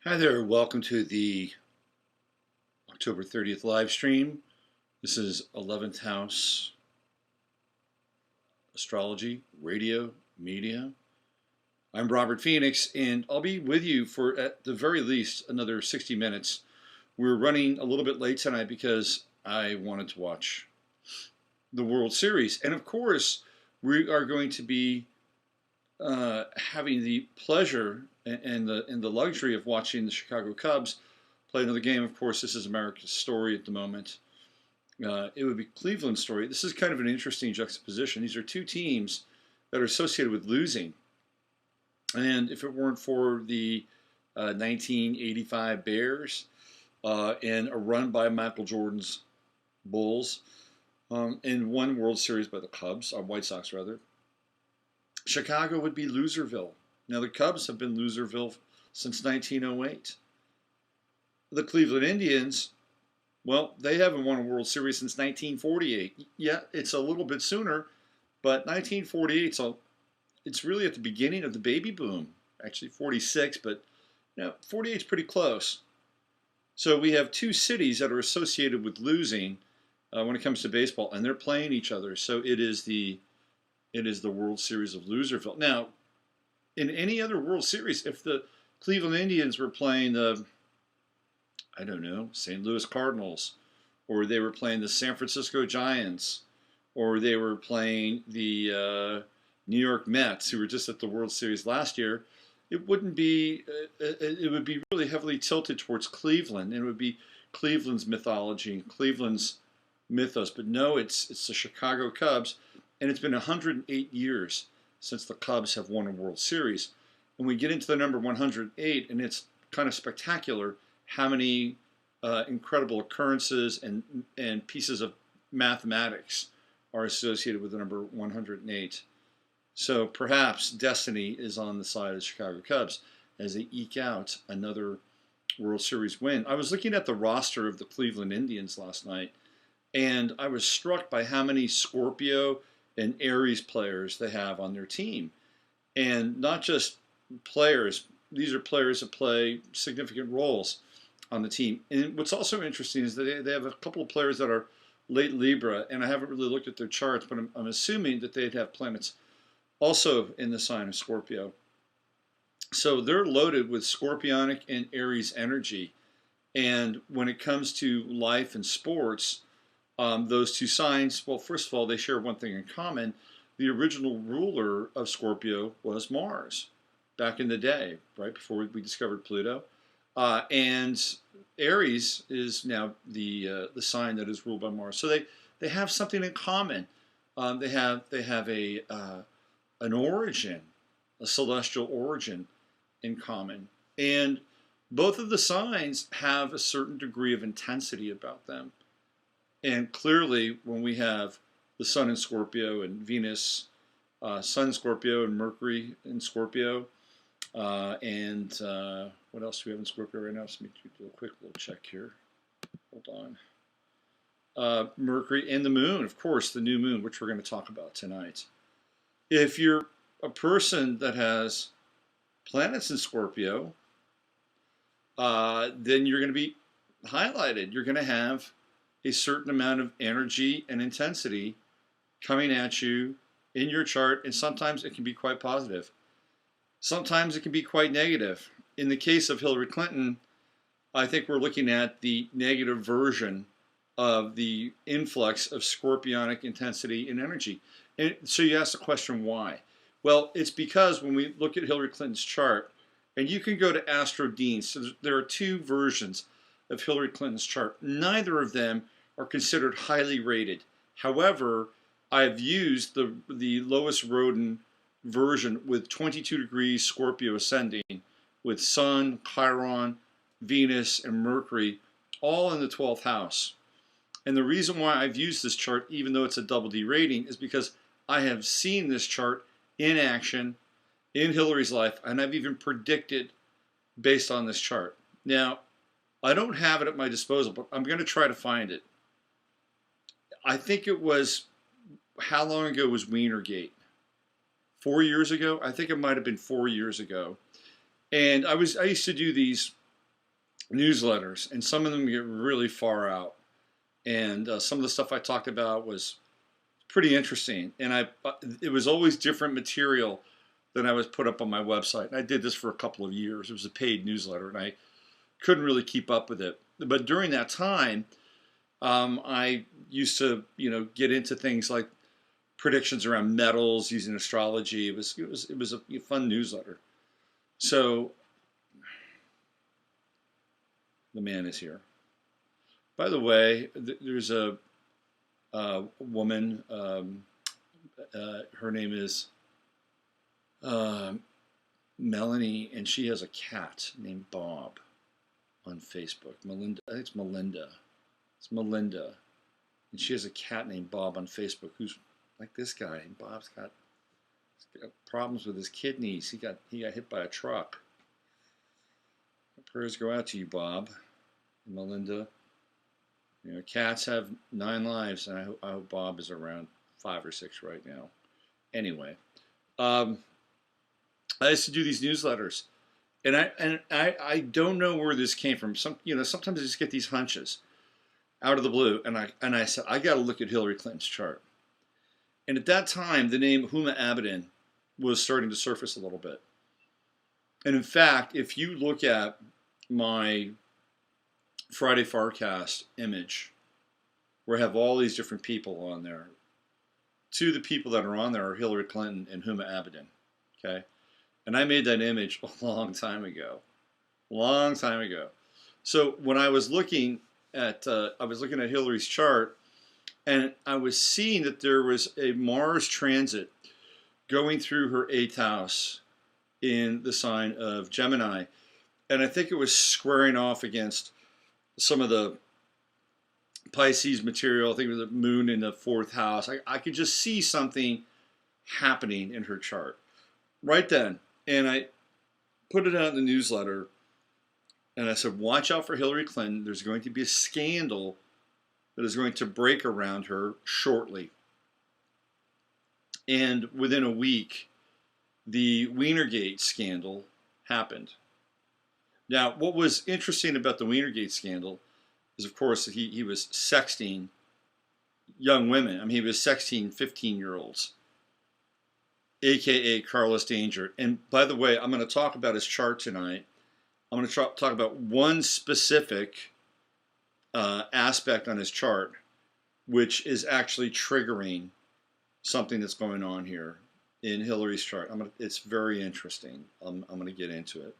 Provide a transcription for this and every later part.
Hi there, welcome to the October 30th live stream. This is 11th House Astrology, Radio, Media. I'm Robert Phoenix, and I'll be with you for, at the very least, another 60 minutes. We're running a little bit late tonight because I wanted to watch the World Series. And of course, we are going to be having the pleasure and the luxury of watching the Chicago Cubs play another game. Of course, this is America's story at the moment. It would be Cleveland's story. This is kind of an interesting juxtaposition. These are two teams that are associated with losing. And if it weren't for the 1985 Bears and a run by Michael Jordan's Bulls and one World Series by the Cubs, or White Sox rather, Chicago would be Loserville. Now, the Cubs have been Loserville since 1908. The Cleveland Indians, well, they haven't won a World Series since 1948. Yeah, it's a little bit sooner, but 1948, so it's really at the beginning of the baby boom. Actually, 46, but 48 is pretty close. So we have two cities that are associated with losing when it comes to baseball, and they're playing each other. So it is the World Series of Loserville. Now, in any other World Series, if the Cleveland Indians were playing the, I don't know, St. Louis Cardinals, or they were playing the San Francisco Giants, or they were playing the New York Mets, who were just at the World Series last year, it wouldn't be, it would be really heavily tilted towards Cleveland. It would be Cleveland's mythology and Cleveland's mythos. But no, it's the Chicago Cubs. And it's been 108 years since the Cubs have won a World Series. And we get into the number 108, and it's kind of spectacular how many incredible occurrences and pieces of mathematics are associated with the number 108. So perhaps destiny is on the side of the Chicago Cubs as they eke out another World Series win. I was looking at the roster of the Cleveland Indians last night, and I was struck by how many Scorpio and Aries players they have on their team. And not just players, these are players that play significant roles on the team. And what's also interesting is that they have a couple of players that are late Libra, and I haven't really looked at their charts, but I'm assuming that they'd have planets also in the sign of Scorpio. So they're loaded with Scorpionic and Aries energy. And when it comes to life and sports, those two signs, well, first of all, they share one thing in common. The original ruler of Scorpio was Mars back in the day, right before we discovered Pluto. And Aries is now the sign that is ruled by Mars. So they have something in common. They have an origin, a celestial origin in common. And both of the signs have a certain degree of intensity about them. And clearly, when we have the Sun in Scorpio and Venus, Sun in Scorpio and Mercury in Scorpio, and what else do we have in Scorpio right now? Let me do a quick little check here. Hold on. Mercury and the Moon, of course, the new Moon, which we're going to talk about tonight. If you're a person that has planets in Scorpio, then you're going to be highlighted. You're going to have a certain amount of energy and intensity coming at you in your chart, and sometimes it can be quite positive. Sometimes it can be quite negative. In the case of Hillary Clinton, I think we're looking at the negative version of the influx of scorpionic intensity and energy. And so you ask the question, why? Well, it's because when we look at Hillary Clinton's chart, and you can go to Astro Dean, so there are two versions of Hillary Clinton's chart. Neither of them are considered highly rated. However, I've used the Lois Roden version with 22 degrees Scorpio ascending, with Sun, Chiron, Venus, and Mercury all in the 12th house. And the reason why I've used this chart, even though it's a double D rating, is because I have seen this chart in action in Hillary's life, and I've even predicted based on this chart. Now, I don't have it at my disposal, but I'm going to try to find it. I think it was, how long ago was Wienergate? 4 years ago? I think it might have been 4 years ago. And I used to do these newsletters, and some of them get really far out. And some of the stuff I talked about was pretty interesting. And it was always different material than I was put up on my website. And I did this for a couple of years. It was a paid newsletter, and I couldn't really keep up with it. But during that time, I used to, get into things like predictions around metals using astrology. It was a fun newsletter. So the man is here. By the way, there's a woman. Her name is Melanie, and she has a cat named Bob on Facebook. Melinda, I think it's Melinda. It's Melinda, and she has a cat named Bob on Facebook who's like this guy. And Bob's got problems with his kidneys. He got hit by a truck. Prayers go out to you, Bob and Melinda. Cats have 9 lives, and I hope Bob is around 5 or 6 right now. Anyway, I used to do these newsletters, and I don't know where this came from. Sometimes I just get these hunches out of the blue, and I said I got to look at Hillary Clinton's chart. And at that time, the name Huma Abedin was starting to surface a little bit. And in fact, if you look at my Friday Farcast image, where I have all these different people on there, 2 of the people that are on there are Hillary Clinton and Huma Abedin. Okay, and I made that image a long time ago. So when I was looking at Hillary's chart, and I was seeing that there was a Mars transit going through her 8th house in the sign of Gemini, and I think it was squaring off against some of the Pisces material. I think it was the moon in the 4th house. I could just see something happening in her chart right then. And I put it out in the newsletter, and I said, watch out for Hillary Clinton. There's going to be a scandal that is going to break around her shortly. And within a week, the Wienergate scandal happened. Now, what was interesting about the Wienergate scandal is, of course, that he was sexting young women. I mean, he was sexting 15-year-olds, a.k.a. Carlos Danger. And by the way, I'm going to talk about his chart tonight. I'm going to talk about one specific aspect on his chart, which is actually triggering something that's going on here in Hillary's chart. It's very interesting. I'm going to get into it.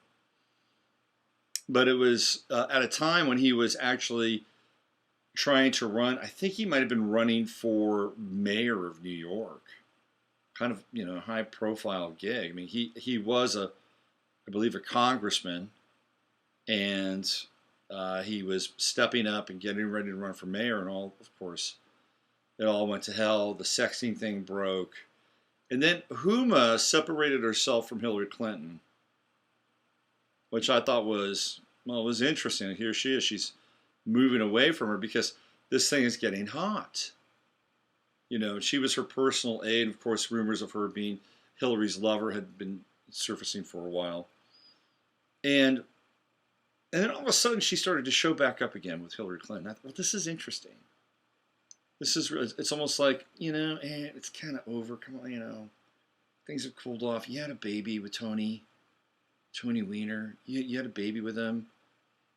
But it was at a time when he was actually trying to run. I think he might have been running for mayor of New York, kind of high profile gig. I mean, he was I believe, a congressman, and he was stepping up and getting ready to run for mayor, and all. Of course, it all went to hell. The sexting thing broke, and then Huma separated herself from Hillary Clinton, which I thought was interesting. Here she is. She's moving away from her because this thing is getting hot. She was her personal aide. Of course, rumors of her being Hillary's lover had been surfacing for a while. And then all of a sudden she started to show back up again with Hillary Clinton. I thought, well, this is interesting. It's almost like, it's kind of over. Come on, things have cooled off. You had a baby with Tony Weiner. You had a baby with him.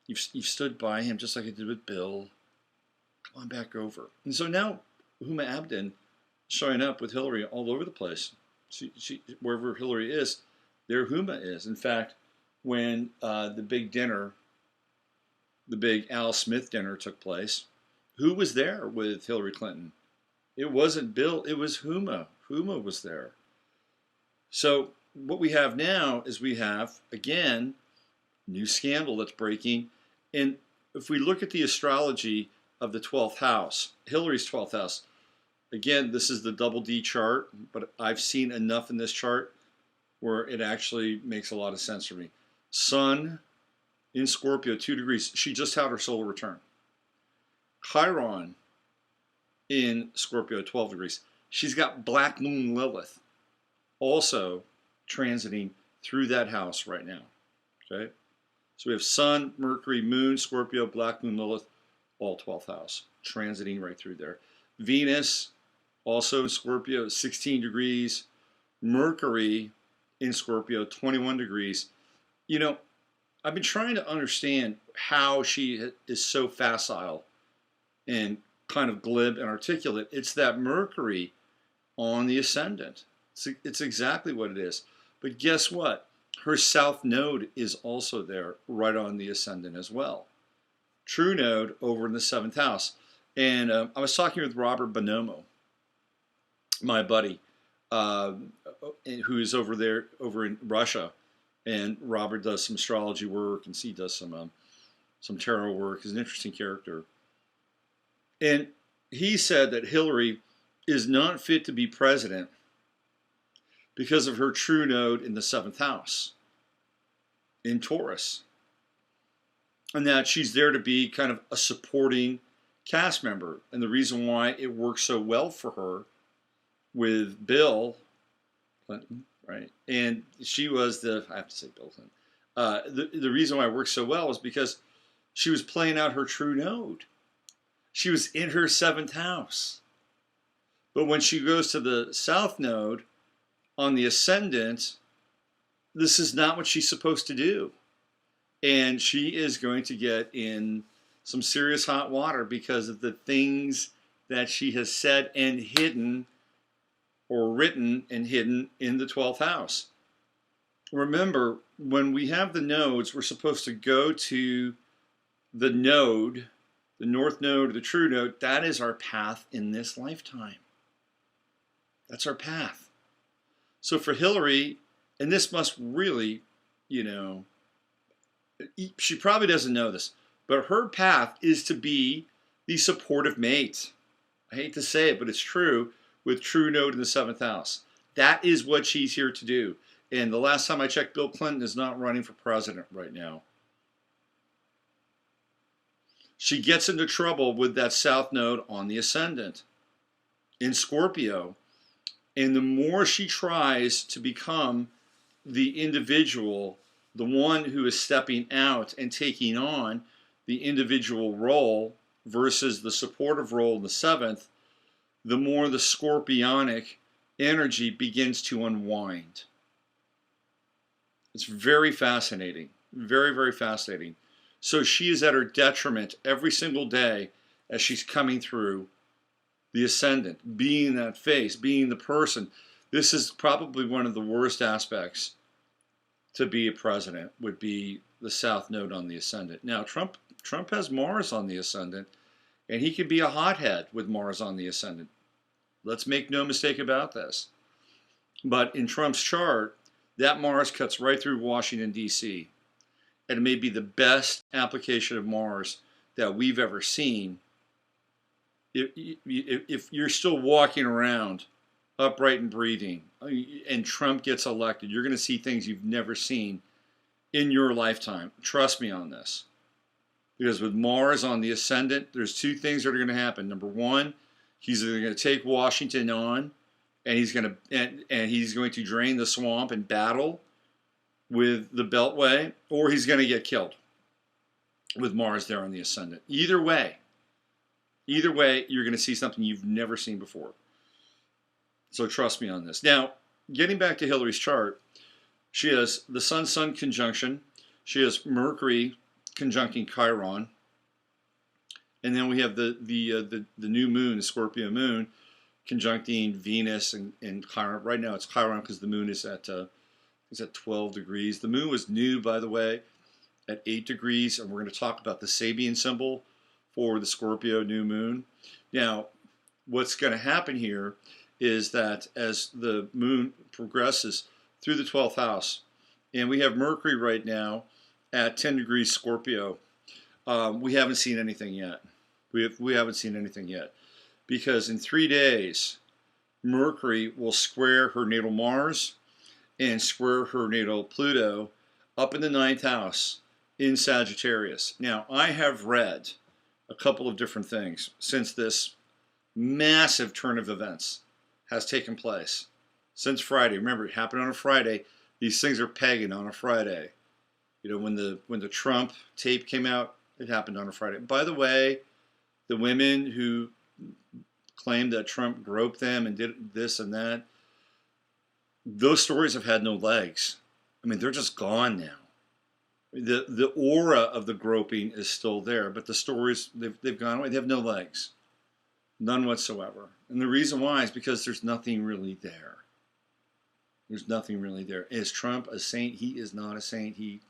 You've stood by him just like I did with Bill. Come on back over. And so now Huma Abedin showing up with Hillary all over the place. She wherever Hillary is, there Huma is. In fact, when the big Al Smith dinner took place, who was there with Hillary Clinton? It wasn't Bill, it was Huma. Huma was there. So what we have now is we have, again, new scandal that's breaking. And if we look at the astrology of the 12th house, Hillary's 12th house, again, this is the double D chart, but I've seen enough in this chart where it actually makes a lot of sense for me. Sun in Scorpio, 2 degrees. She just had her solar return. Chiron in Scorpio, 12 degrees. She's got Black Moon Lilith also transiting through that house right now. Okay, So we have Sun, Mercury, Moon, Scorpio, Black Moon, Lilith, all 12th house, transiting right through there. Venus, also in Scorpio, 16 degrees. Mercury in Scorpio, 21 degrees. You know, I've been trying to understand how she is so facile and kind of glib and articulate. It's that Mercury on the ascendant. It's exactly what it is. But guess what? Her south node is also there, right on the ascendant as well. True node over in the 7th house. And I was talking with Robert Bonomo, my buddy, who is over there, over in Russia. And Robert does some astrology work, and he does some tarot work. He's an interesting character. And he said that Hillary is not fit to be president because of her true node in the 7th house in Taurus. And that she's there to be kind of a supporting cast member. And the reason why it works so well for her with Bill Clinton, right? And she was I have to say Bill Clinton. The reason why it works so well is because she was playing out her true node. She was in her 7th house. But when she goes to the south node on the ascendant, this is not what she's supposed to do. And she is going to get in some serious hot water because of the things that she has said and hidden, or written and hidden, in the 12th house. Remember, when we have the nodes, we're supposed to go to the node, the north node, or the true node. That is our path in this lifetime. That's our path. So for Hillary, and this must really, she probably doesn't know this, but her path is to be the supportive mate. I hate to say it, but it's true, with true node in the 7th house. That is what she's here to do. And the last time I checked, Bill Clinton is not running for president right now. She gets into trouble with that south node on the ascendant in Scorpio. And the more she tries to become the individual, the one who is stepping out and taking on the individual role versus the supportive role in the 7th, the more the scorpionic energy begins to unwind. It's very fascinating. Very, very fascinating. So she is at her detriment every single day as she's coming through the ascendant, being that face, being the person. This is probably one of the worst aspects to be a president, would be the south node on the ascendant. Now, Trump has Mars on the ascendant, and he could be a hothead with Mars on the ascendant. Let's make no mistake about this. But in Trump's chart, that Mars cuts right through Washington, D.C. And it may be the best application of Mars that we've ever seen. If you're still walking around upright and breathing, and Trump gets elected, you're going to see things you've never seen in your lifetime. Trust me on this. Because with Mars on the ascendant, there's two things that are going to happen. Number one, he's either going to take Washington on, and he's going to drain the swamp and battle with the Beltway, or he's going to get killed with Mars there on the ascendant. Either way, you're going to see something you've never seen before. So trust me on this. Now, getting back to Hillary's chart, she has the Sun-Sun conjunction. She has Mercury conjuncting Chiron. And then we have the new moon, the Scorpio moon, conjuncting Venus and Chiron. Right now it's Chiron because the moon is at 12 degrees. The moon was new, by the way, at 8 degrees. And we're going to talk about the Sabian symbol for the Scorpio new moon. Now, what's going to happen here is that as the moon progresses through the 12th house, and we have Mercury right now at 10 degrees Scorpio, we haven't seen anything yet. We haven't seen anything yet. Because in 3 days, Mercury will square her natal Mars and square her natal Pluto up in the 9th house in Sagittarius. Now, I have read a couple of different things since this massive turn of events has taken place. Since Friday. Remember, it happened on a Friday. These things are pagan on a Friday. When the Trump tape came out, it happened on a Friday. By the way, the women who claimed that Trump groped them and did this and that, those stories have had no legs. I mean, they're just gone now. The aura of the groping is still there, but the stories, they've gone away. They have no legs, none whatsoever. And the reason why is because there's nothing really there. There's nothing really there. Is Trump a saint? He is not a saint. He's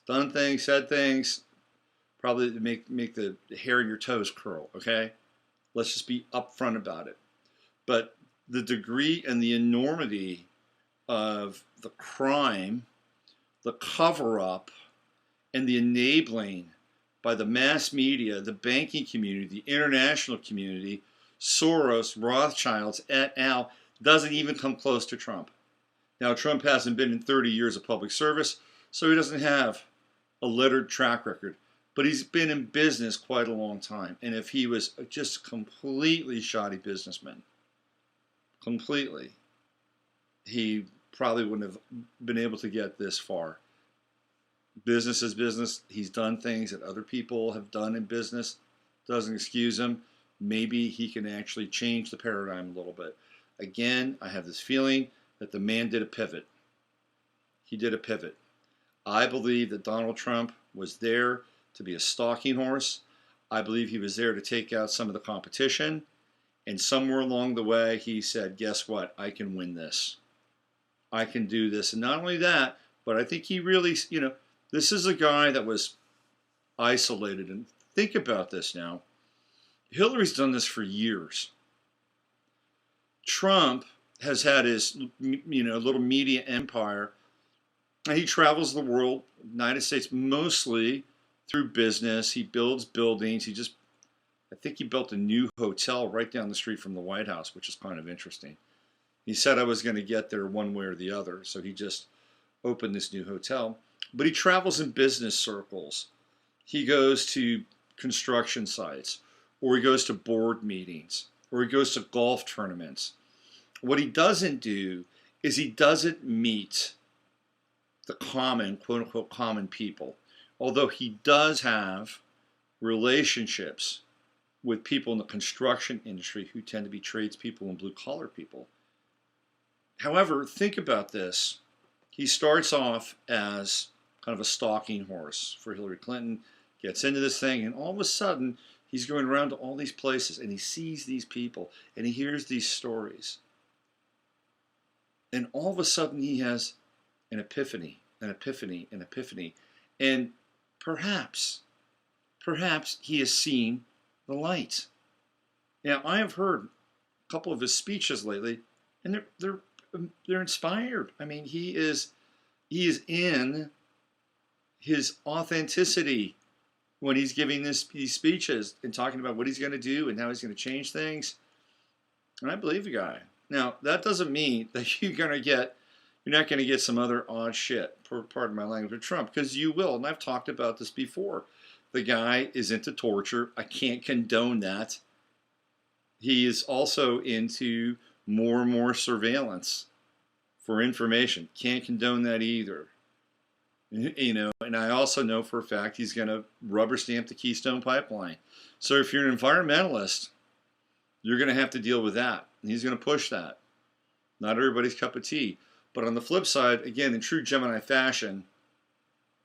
done things, said things, probably to make the hair in your toes curl, okay? Let's just be upfront about it. But the degree and the enormity of the crime, the cover-up, and the enabling by the mass media, the banking community, the international community, Soros, Rothschilds, et al., doesn't even come close to Trump. Now, Trump hasn't been in 30 years of public service, so he doesn't have a littered track record. But he's been in business quite a long time. And if he was just completely shoddy businessman, completely, he probably wouldn't have been able to get this far. Business is business. He's done things that other people have done in business. Doesn't excuse him. Maybe he can actually change the paradigm a little bit. Again, I have this feeling that the man did a pivot. He did a pivot. I believe that Donald Trump was there to be a stalking horse. I believe he was there to take out some of the competition. And somewhere along the way, he said, guess what? I can win this. I can do this. And not only that, but I think he really, this is a guy that was isolated. And think about this now. Hillary's done this for years. Trump has had his, little media empire. And he travels the world, United States, mostly through business. He builds buildings. I think he built a new hotel right down the street from the White House, which is kind of interesting. He said I was going to get there one way or the other, so he just opened this new hotel. But he travels in business circles. He goes to construction sites, or he goes to board meetings, or he goes to golf tournaments. What he doesn't do is he doesn't meet the common, quote unquote, common people. Although he does have relationships with people in the construction industry who tend to be tradespeople and blue collar people. However, think about this. He starts off as kind of a stalking horse for Hillary Clinton, gets into this thing, and all of a sudden he's going around to all these places and he sees these people and he hears these stories. And all of a sudden he has an epiphany, an epiphany, an epiphany. And perhaps he has seen the light. Now, I have heard a couple of his speeches lately, and they're inspired. I mean, he is in his authenticity when he's giving these speeches and talking about what he's going to do and how he's going to change things. And I believe the guy. Now, that doesn't mean that you're not going to get some other odd shit, pardon my language, with Trump, because you will. And I've talked about this before. The guy is into torture. I can't condone that. He is also into more and more surveillance for information. Can't condone that either. And I also know for a fact he's going to rubber stamp the Keystone Pipeline. So if you're an environmentalist, you're going to have to deal with that. And he's going to push that. Not everybody's cup of tea. But on the flip side, again, in true Gemini fashion,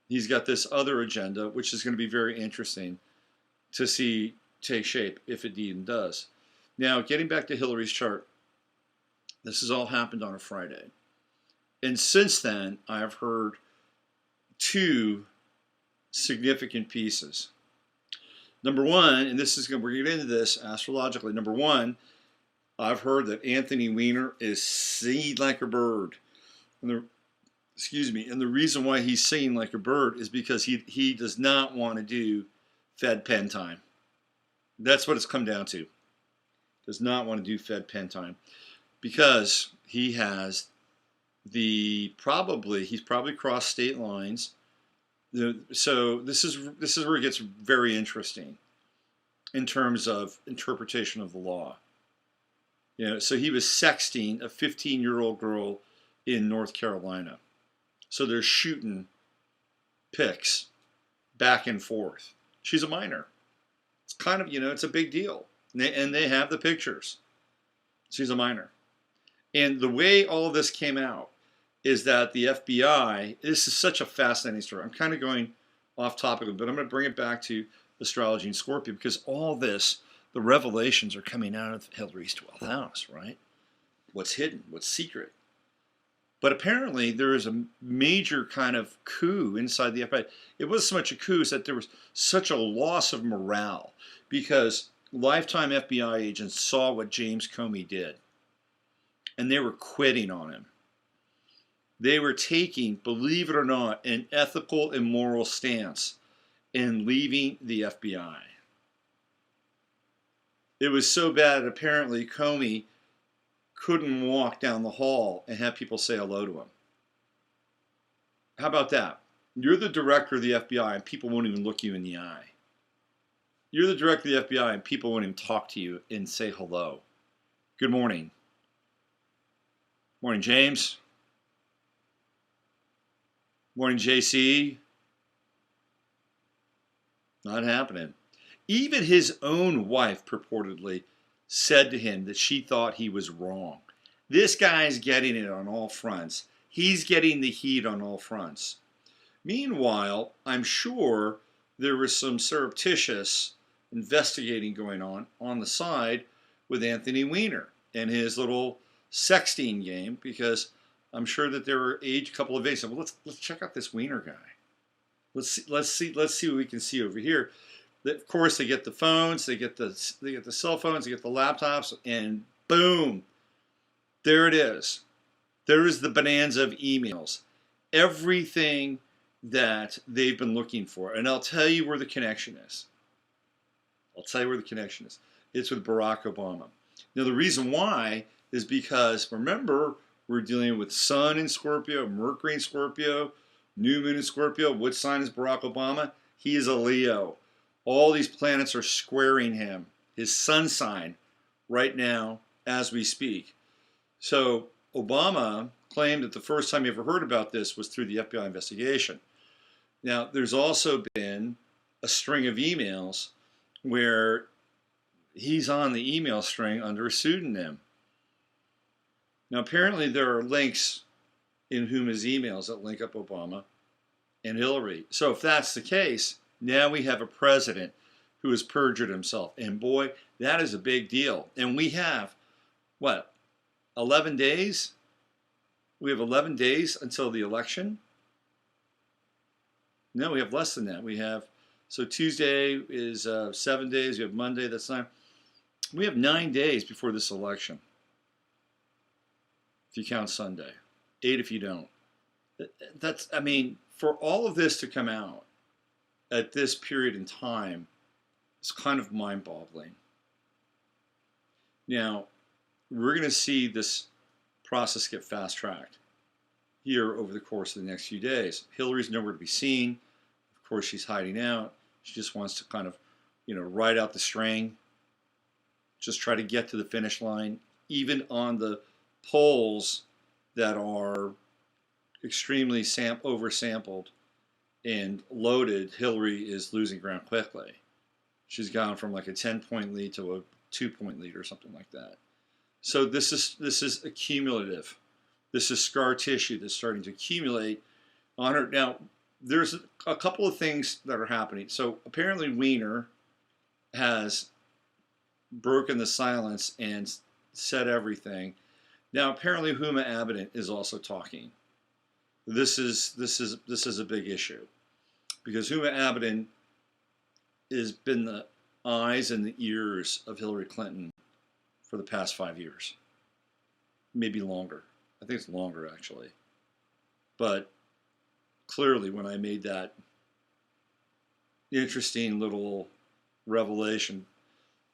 he's got this other agenda, which is going to be very interesting to see take shape, if it even does. Now, getting back to Hillary's chart, this has all happened on a Friday. And since then, I have heard two significant pieces. Number one, and we're going to get into this astrologically. Number one, I've heard that Anthony Weiner is singing like a bird. And the reason why he's singing like a bird is because he does not want to do Fed pen time. That's what it's come down to. Does not want to do Fed pen time because he has he's probably crossed state lines. So this is where it gets very interesting in terms of interpretation of the law. So he was sexting a 15-year-old girl in North Carolina. So they're shooting pics back and forth. She's a minor. It's kind of, it's a big deal. And they have the pictures. She's a minor. And the way all of this came out is that the FBI, this is such a fascinating story. I'm kind of going off topic, but I'm going to bring it back to astrology and Scorpio, because all this, the revelations are coming out of Hillary's 12th house, right? What's hidden, what's secret. But apparently there is a major kind of coup inside the FBI. It wasn't so much a coup as that there was such a loss of morale, because lifetime FBI agents saw what James Comey did, and they were quitting on him. They were taking, believe it or not, an ethical and moral stance and leaving the FBI. It was so bad, apparently, Comey couldn't walk down the hall and have people say hello to him. How about that? You're the director of the FBI and people won't even look you in the eye. You're the director of the FBI and people won't even talk to you and say hello. Good morning. Morning, James. Morning, JC. Not happening. Even his own wife purportedly said to him that she thought he was wrong. This guy's getting it on all fronts. He's getting the heat on all fronts. Meanwhile, I'm sure there was some surreptitious investigating going on the side with Anthony Weiner and his little sexting game, because I'm sure that there were a couple of days. Well, let's check out this Weiner guy. Let's see what we can see over here. Of course, they get the phones, they get the cell phones, they get the laptops, and boom, there it is. There is the bonanza of emails. Everything that they've been looking for. And I'll tell you where the connection is. It's with Barack Obama. Now, the reason why is because, remember, we're dealing with Sun in Scorpio, Mercury in Scorpio, New Moon in Scorpio. What sign is Barack Obama? He is a Leo. All these planets are squaring him, his sun sign, right now as we speak. So Obama claimed that the first time he ever heard about this was through the FBI investigation. Now, there's also been a string of emails where he's on the email string under a pseudonym. Now, apparently there are links in Huma's emails that link up Obama and Hillary. So if that's the case, now we have a president who has perjured himself. And boy, that is a big deal. And we have, 11 days? We have 11 days until the election? No, we have less than that. So Tuesday is 7 days. We have Monday, that's 9. We have 9 days before this election, if you count Sunday. 8 if you don't. For all of this to come out at this period in time, it's kind of mind-boggling. Now, we're going to see this process get fast-tracked here over the course of the next few days. Hillary's nowhere to be seen. Of course, she's hiding out. She just wants to kind of, ride out the string, just try to get to the finish line. Even on the polls that are extremely oversampled and loaded, Hillary is losing ground quickly. She's gone from like a 10-point lead to a 2-point lead or something like that. So this is accumulative. This is scar tissue that's starting to accumulate on her. Now, there's a couple of things that are happening. So apparently Weiner has broken the silence and said everything. Now apparently Huma Abedin is also talking. This is a big issue, because Huma Abedin has been the eyes and the ears of Hillary Clinton for the past 5 years, maybe longer. I think it's longer actually. But clearly, when I made that interesting little revelation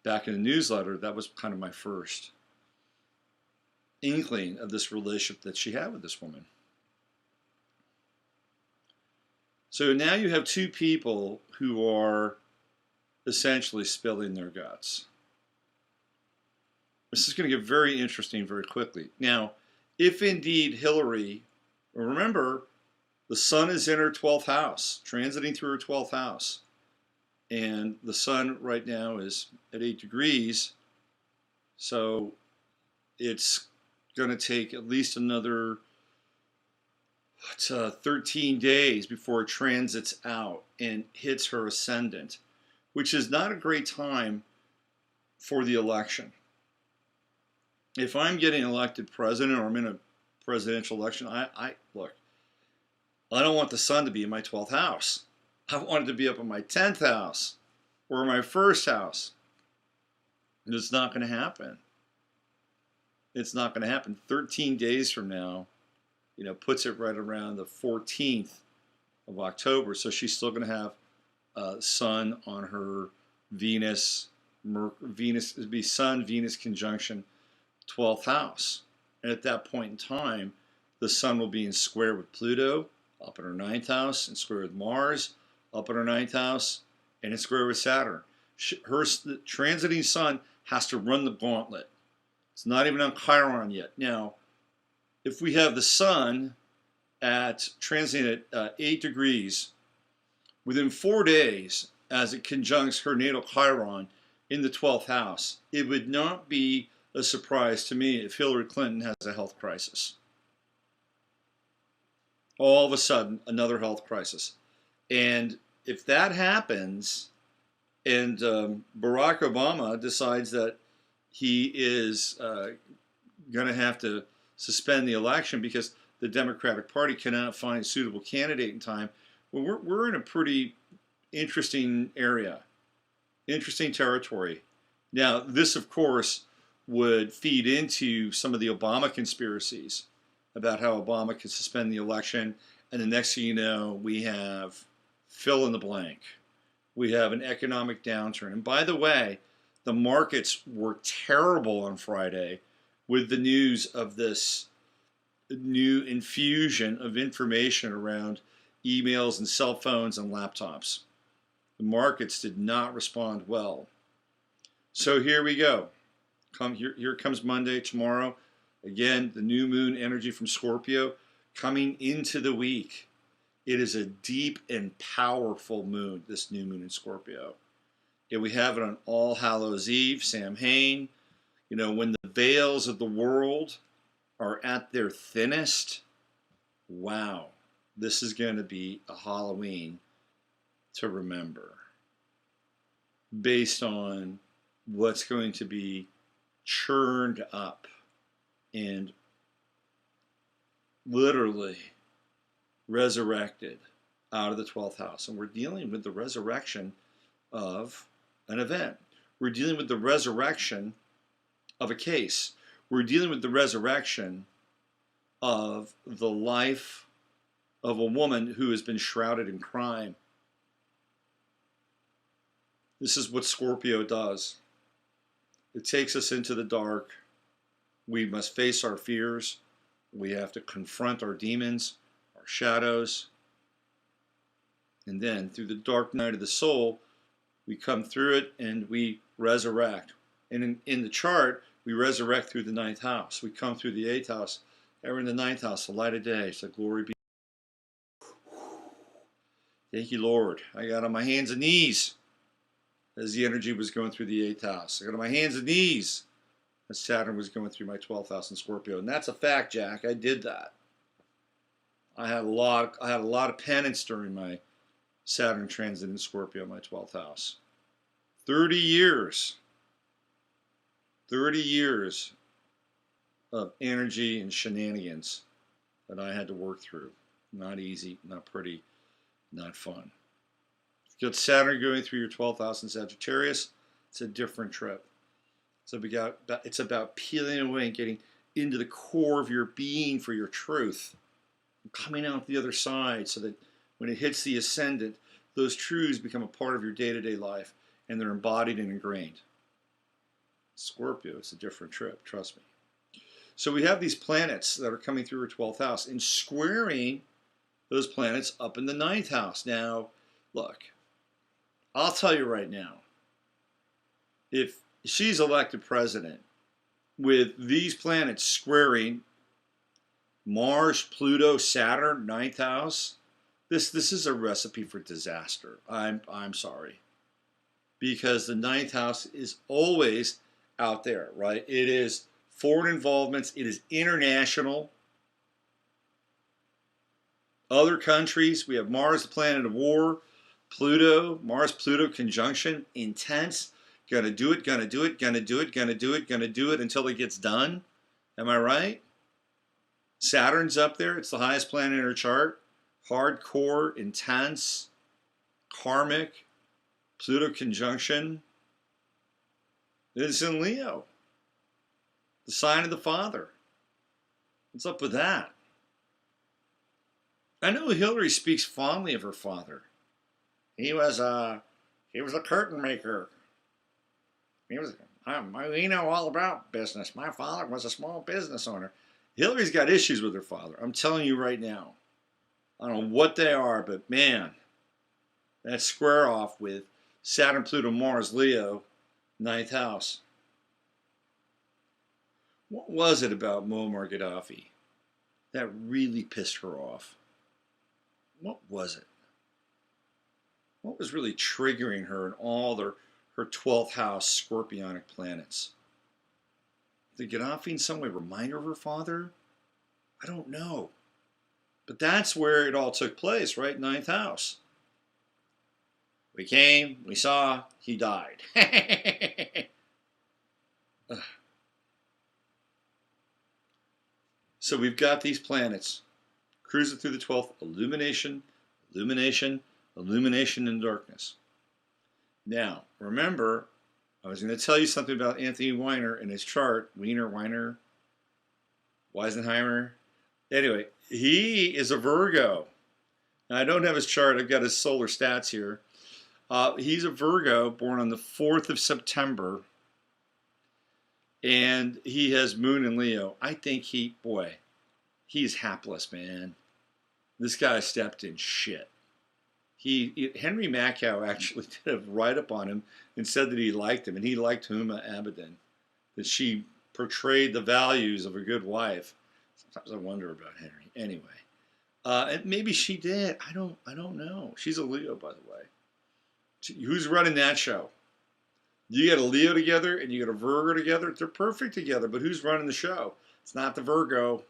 back in the newsletter, that was kind of my first inkling of this relationship that she had with this woman. So now you have two people who are essentially spilling their guts. This is going to get very interesting very quickly. Now, if indeed Hillary, remember, The sun is in her 12th house, transiting through her 12th house. And the sun right now is at 8 degrees. So it's going to take at least another 13 days before it transits out and hits her ascendant, which is not a great time for the election. If I'm getting elected president or I'm in a presidential election, look, I don't want the sun to be in my 12th house. I want it to be up in my 10th house or my first house. And it's not going to happen. It's not going to happen. 13 days from now, puts it right around the 14th of October. So she's still going to have sun on her Venus. Venus would be Sun Venus conjunction 12th house. And at that point in time, the sun will be in square with Pluto up in her 9th house, and square with Mars up in her 9th house, and in square with Saturn. Her transiting sun has to run the gauntlet. It's not even on Chiron yet. Now, if we have the sun at transiting at 8 degrees, within 4 days, as it conjuncts her natal Chiron in the 12th house, it would not be a surprise to me if Hillary Clinton has a health crisis. All of a sudden, another health crisis. And if that happens, and Barack Obama decides that he is going to have to suspend the election because the Democratic Party cannot find a suitable candidate in time, well, we're in a pretty interesting area, interesting territory. Now, this, of course, would feed into some of the Obama conspiracies about how Obama could suspend the election, and the next thing you know, we have fill in the blank. We have an economic downturn. And by the way, the markets were terrible on Friday with the news of this new infusion of information around emails and cell phones and laptops. The markets did not respond well. So here we go. Here comes Monday, tomorrow. Again, the new moon energy from Scorpio coming into the week. It is a deep and powerful moon, this new moon in Scorpio. And we have it on All Hallows Eve, Samhain. When the veils of the world are at their thinnest, wow, this is going to be a Halloween to remember based on what's going to be churned up and literally resurrected out of the 12th house. And we're dealing with the resurrection of an event. We're dealing with the resurrection of a case. We're dealing with the resurrection of the life of a woman who has been shrouded in crime. This is what Scorpio does. It takes us into the dark. We must face our fears. We have to confront our demons, our shadows. And then through the dark night of the soul, we come through it and we resurrect. And in the chart, we resurrect through the 9th house. We come through the 8th house. And we're in the 9th house, the light of day. So glory be. Thank you, Lord. I got on my hands and knees as the energy was going through the 8th house. I got on my hands and knees as Saturn was going through my 12th house in Scorpio. And that's a fact, Jack. I did that. I had a lot of penance during my Saturn transit in Scorpio, my 12th house. 30 years. 30 years of energy and shenanigans that I had to work through. Not easy, not pretty, not fun. If you got Saturn going through your 12th house in Sagittarius, it's a different trip. So it's about peeling away and getting into the core of your being for your truth. And coming out the other side so that when it hits the ascendant, those truths become a part of your day-to-day life and they're embodied and ingrained. Scorpio, it's a different trip, trust me. So we have these planets that are coming through our 12th house and squaring those planets up in the 9th house. Now, look, I'll tell you right now, if she's elected president with these planets squaring Mars, Pluto, Saturn, ninth house. This is a recipe for disaster. I'm sorry. Because the ninth house is always out there, right? It is foreign involvements, it is international. Other countries, we have Mars, the planet of war, Pluto, Mars Pluto conjunction, intense. Gonna do it, gonna do it, gonna do it, gonna do it, gonna do it until it gets done. Am I right? Saturn's up there, it's the highest planet in her chart. Hardcore, intense, karmic, Pluto conjunction. It's in Leo, the sign of the father. What's up with that? I know Hillary speaks fondly of her father. He was a curtain maker. We know all about business. My father was a small business owner. Hillary's got issues with her father. I'm telling you right now. I don't know what they are, but man, that square off with Saturn, Pluto, Mars, Leo, ninth house. What was it about Muammar Gaddafi that really pissed her off? What was it? What was really triggering her and all her 12th house scorpionic planets? Did Gaddafi in some way remind her of her father? I don't know. But that's where it all took place, right? Ninth house. We came, we saw, he died. So we've got these planets cruising through the 12th, illumination, illumination, illumination and darkness. Now, remember, I was going to tell you something about Anthony Weiner and his chart. Weiner, Weisenheimer. Anyway, he is a Virgo. Now, I don't have his chart. I've got his solar stats here. He's a Virgo, born on the 4th of September. And he has Moon in Leo. I think he's hapless, man. This guy stepped in shit. Henry Makow actually did a write-up on him and said that he liked him, and he liked Huma Abedin, that she portrayed the values of a good wife. Sometimes I wonder about Henry. Anyway, and maybe she did. I don't know. She's a Leo, by the way. Who's running that show? You get a Leo together and you get a Virgo together. They're perfect together, but who's running the show? It's not the Virgo.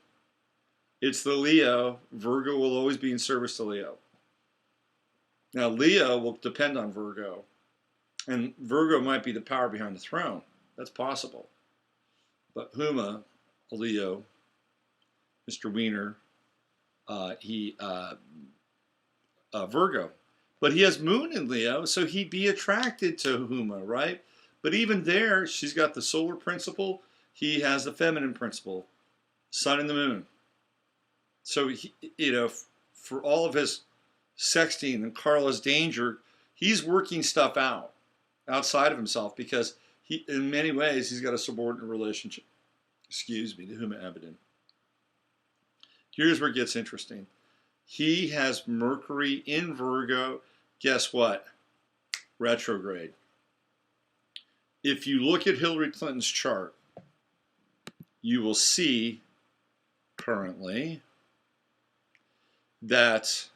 It's the Leo. Virgo will always be in service to Leo. Now, Leo will depend on Virgo. And Virgo might be the power behind the throne. That's possible. But Huma, a Leo, Mr. Weiner, Virgo. But he has Moon in Leo, so he'd be attracted to Huma, right? But even there, she's got the solar principle. He has the feminine principle, Sun and the Moon. So, for all of his sexting and Carla's danger, he's working stuff out outside of himself because in many ways, he's got a subordinate relationship. To Huma Abedin. Here's where it gets interesting. He has Mercury in Virgo. Guess what? Retrograde. If you look at Hillary Clinton's chart, you will see currently that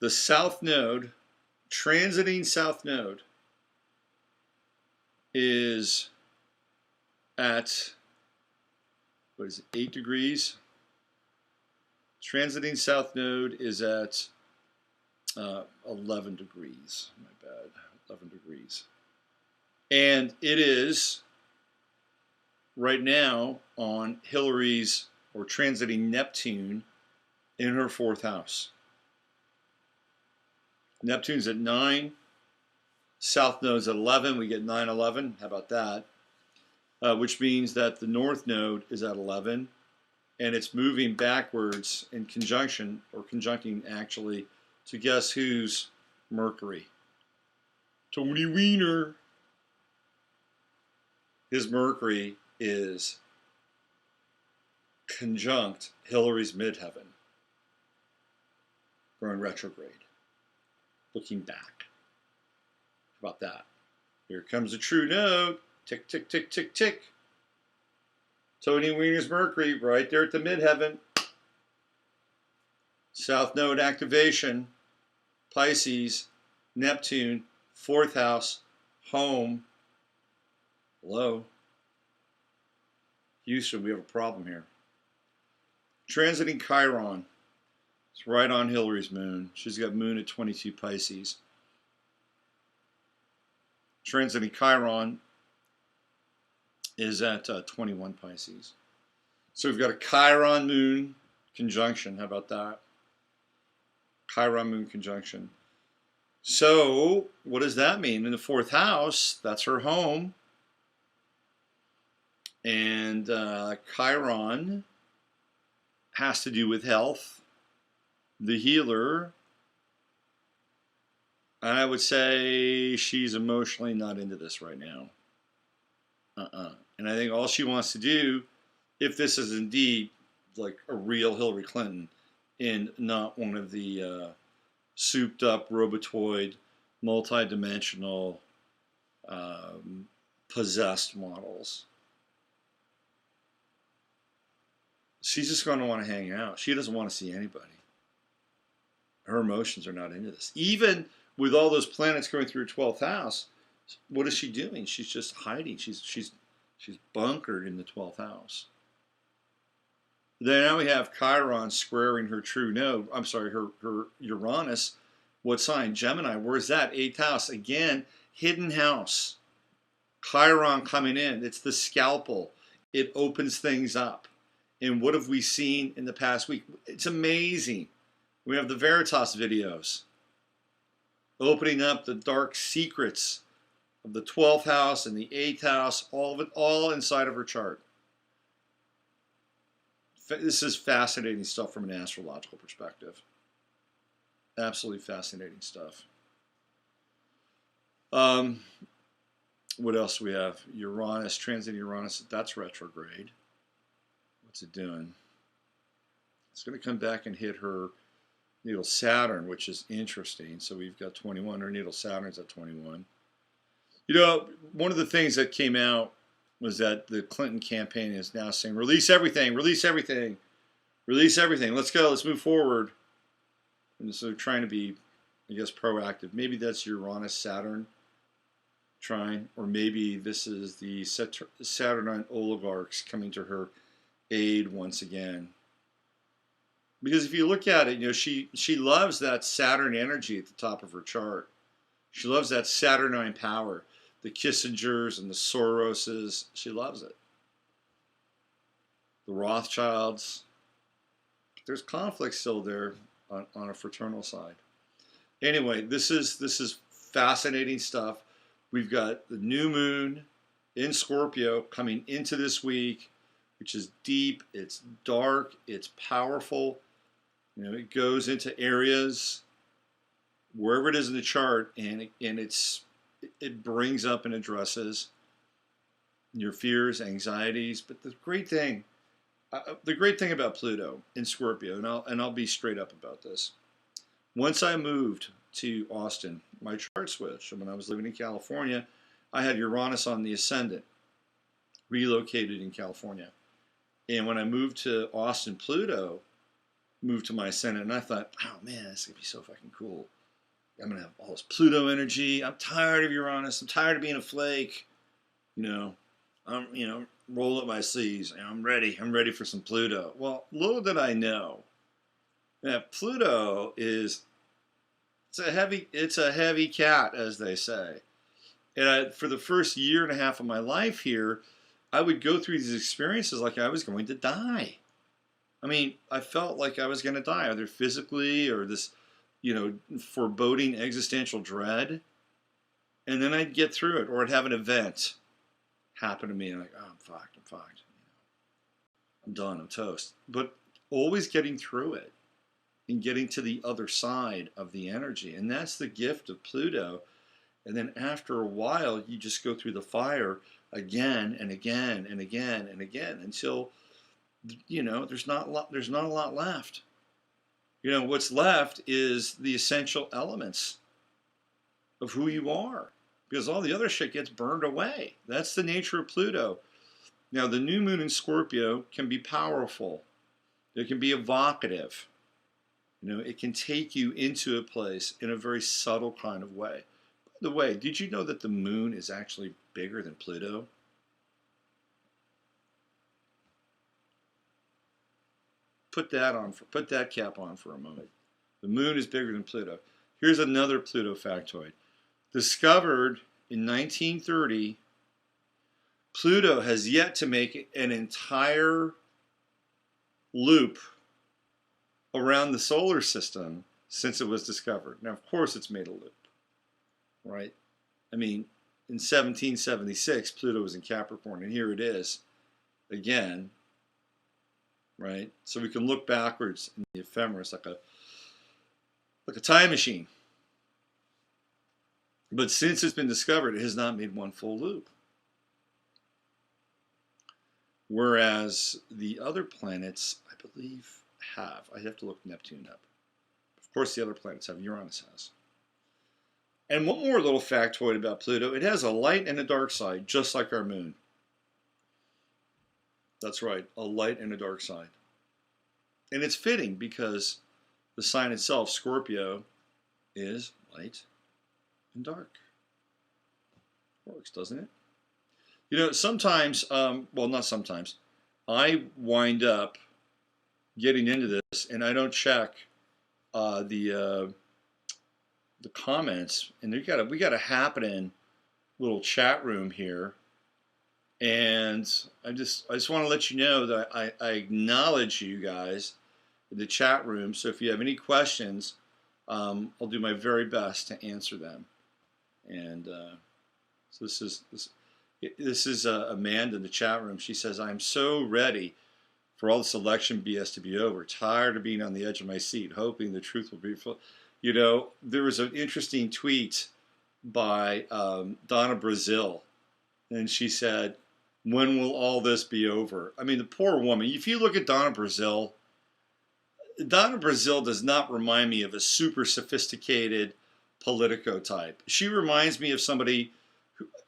the South Node, transiting South Node, is at, 8 degrees? Transiting South Node is at 11 degrees. My bad, 11 degrees. And it is right now on Hillary's, or transiting Neptune, in her 4th house. Neptune's at 9. South Node's at 11. We get 9-11. How about that? Which means that the North Node is at 11. And it's moving backwards in conjunction, or conjuncting actually, to guess who's Mercury? Tony Weiner. His Mercury is conjunct Hillary's midheaven, going retrograde, looking back. How about that? Here comes a true node. Tick, tick, tick, tick, tick. Tony Weiner's Mercury right there at the midheaven. South Node activation, Pisces, Neptune, 4th house, home. Hello? Houston, we have a problem here. Transiting Chiron. It's right on Hillary's moon. She's got moon at 22 Pisces. Transiting Chiron is at 21 Pisces. So we've got a Chiron moon conjunction. How about that? Chiron moon conjunction. So what does that mean? In the 4th house, that's her home. And Chiron has to do with health, the healer. And I would say she's emotionally not into this right now. And I think all she wants to do, if this is indeed like a real Hillary Clinton and not one of the souped up, robotoid, multi-dimensional, possessed models, she's just going to want to hang out. She doesn't want to see anybody. Her emotions are not into this. Even with all those planets going through her 12th house, what is she doing? She's just hiding. She's bunkered in the 12th house. Then now we have Chiron squaring her true node. I'm sorry, her Uranus. What sign? Gemini. Where's that? 8th house. Again, hidden house. Chiron coming in. It's the scalpel. It opens things up. And what have we seen in the past week? It's amazing. We have the Veritas videos opening up the dark secrets of the 12th house and the 8th house, all of it, all inside of her chart. This is fascinating stuff from an astrological perspective. Absolutely fascinating stuff. What else do we have? Uranus, transit Uranus, that's retrograde. What's it doing? It's going to come back and hit her natal Saturn, which is interesting. So we've got 21. Her natal Saturn's at 21. You know, one of the things that came out was that the Clinton campaign is now saying, release everything, release everything, release everything. Let's go, let's move forward. And so trying to be, I guess, proactive. Maybe that's Uranus-Saturn trine, or maybe this is the Saturnine oligarchs coming to her aid once again. Because if you look at it, you know, she loves that Saturn energy at the top of her chart. She loves that Saturnine power. The Kissingers and the Soroses. She loves it. The Rothschilds. There's conflict still there on a fraternal side. Anyway, this is fascinating stuff. We've got the new moon in Scorpio coming into this week, which is deep, it's dark, it's powerful. You know, it goes into areas wherever it is in the chart, and it brings up and addresses your fears, anxieties. But the great thing about Pluto in Scorpio, and I'll be straight up about this. Once I moved to Austin, my chart switched. When I was living in California, I had Uranus on the ascendant, relocated in California. And when I moved to Austin, Pluto moved to my ascendant, and I thought, oh man, this is going to be so fucking cool. I'm going to have all this Pluto energy. I'm tired of Uranus. I'm tired of being a flake. Roll up my sleeves. I'm ready. I'm ready for some Pluto. Well, little did I know that Pluto it's a heavy cat, as they say. And for the first year and a half of my life here, I would go through these experiences like I was going to die. I mean, I felt like I was going to die, either physically or this, foreboding existential dread. And then I'd get through it, or I'd have an event happen to me, and I'm like, oh, I'm fucked. I'm done, I'm toast. But always getting through it and getting to the other side of the energy. And that's the gift of Pluto. And then after a while, you just go through the fire again and again and again and again until, there's not a lot left. What's left is the essential elements of who you are, because all the other shit gets burned away. That's the nature of Pluto. Now, the new moon in Scorpio can be powerful. It can be evocative. It can take you into a place in a very subtle kind of way. By the way, did you know that the moon is actually bigger than Pluto? Put that cap on for a moment. The moon is bigger than Pluto. Here's another Pluto factoid. Discovered in 1930, Pluto has yet to make an entire loop around the solar system since it was discovered. Now, of course, it's made a loop, right? I mean, in 1776, Pluto was in Capricorn, and here it is again, right? So we can look backwards in the ephemeris like a time machine. But since it's been discovered, it has not made one full loop. Whereas the other planets, I believe, have. I have to look Neptune up. Of course, the other planets have. Uranus has. And one more little factoid about Pluto. It has a light and a dark side, just like our moon. That's right, a light and a dark side. And it's fitting because the sign itself, Scorpio, is light and dark. Works, doesn't it? Sometimes, well, not sometimes, I wind up getting into this and I don't check the comments, and we got a happening little chat room here, and I just want to let you know that I acknowledge you guys in the chat room. So if you have any questions, I'll do my very best to answer them. And so this is Amanda in the chat room. She says, "I'm so ready for all this election BS to be over. Tired of being on the edge of my seat, hoping the truth will be full." There was an interesting tweet by Donna Brazil, and she said, "When will all this be over?" I mean, the poor woman. If you look at Donna Brazil does not remind me of a super sophisticated Politico type. She reminds me of somebody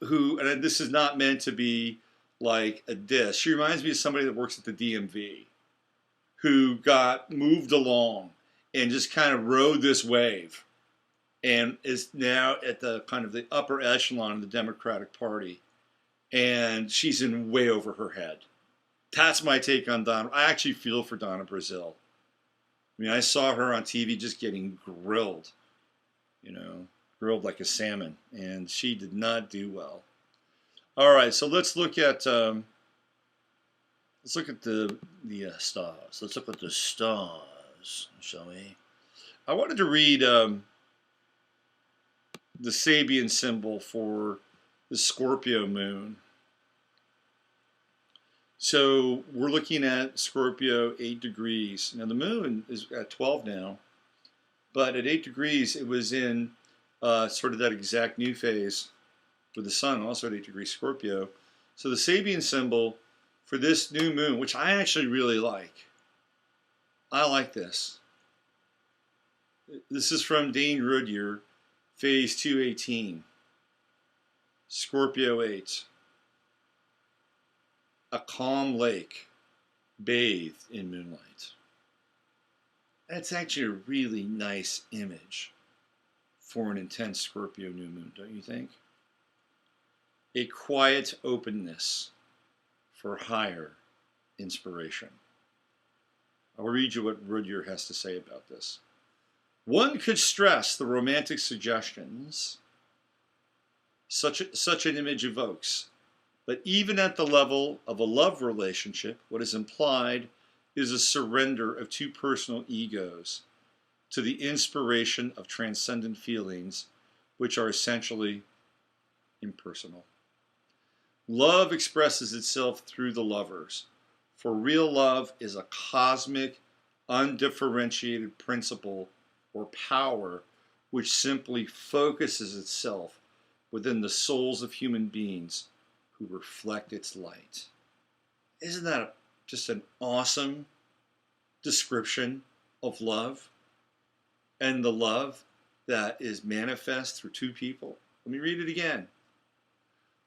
who, and this is not meant to be like a diss, she reminds me of somebody that works at the DMV who got moved along and just kind of rode this wave and is now at the kind of the upper echelon of the Democratic Party, and she's in way over her head. That's my take on Donna. I actually feel for Donna Brazil. I mean, I saw her on TV just getting grilled, grilled like a salmon, and she did not do well. All right, so let's look at the stars. Let's look at the stars, shall we? I wanted to read the Sabian symbol for the Scorpio moon. So we're looking at Scorpio 8 degrees. Now the moon is at 12 now, but at 8 degrees it was in sort of that exact new phase with the sun, also at 8 degrees Scorpio. So the Sabian symbol for this new moon, which I actually really like. I like this. This is from Dane Rudhyar, phase 218. Scorpio 8. A calm lake bathed in moonlight. That's actually a really nice image for an intense Scorpio new moon, don't you think? A quiet openness for higher inspiration. I'll read you what Rudhyar has to say about this. One could stress the romantic suggestions such an image evokes, but even at the level of a love relationship, what is implied is a surrender of two personal egos to the inspiration of transcendent feelings, which are essentially impersonal. Love expresses itself through the lovers, for real love is a cosmic, undifferentiated principle or power which simply focuses itself within the souls of human beings who reflect its light. Isn't that just an awesome description of love and the love that is manifest through two people? Let me read it again.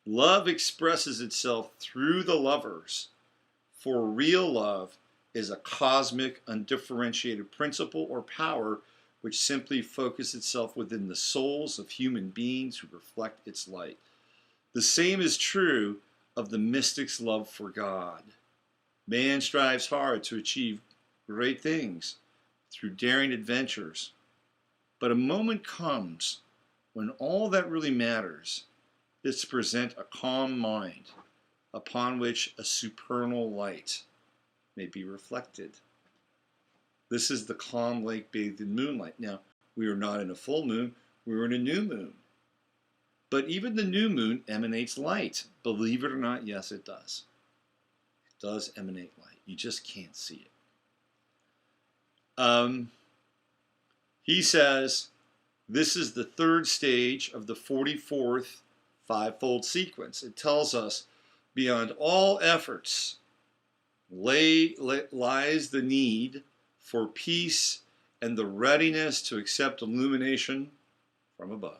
Love expresses itself through the lovers, for real love is a cosmic, undifferentiated principle or power which simply focuses itself within the souls of human beings who reflect its light. The same is true of the mystic's love for God. Man strives hard to achieve great things through daring adventures, but a moment comes when all that really matters is to present a calm mind upon which a supernal light may be reflected. This is the calm lake bathed in moonlight. Now, we are not in a full moon, we are in a new moon. But even the new moon emanates light. Believe it or not, yes, it does. It does emanate light. You just can't see it. He says this is the third stage of the 44th fivefold sequence. It tells us beyond all efforts lies the need for peace and the readiness to accept illumination from above.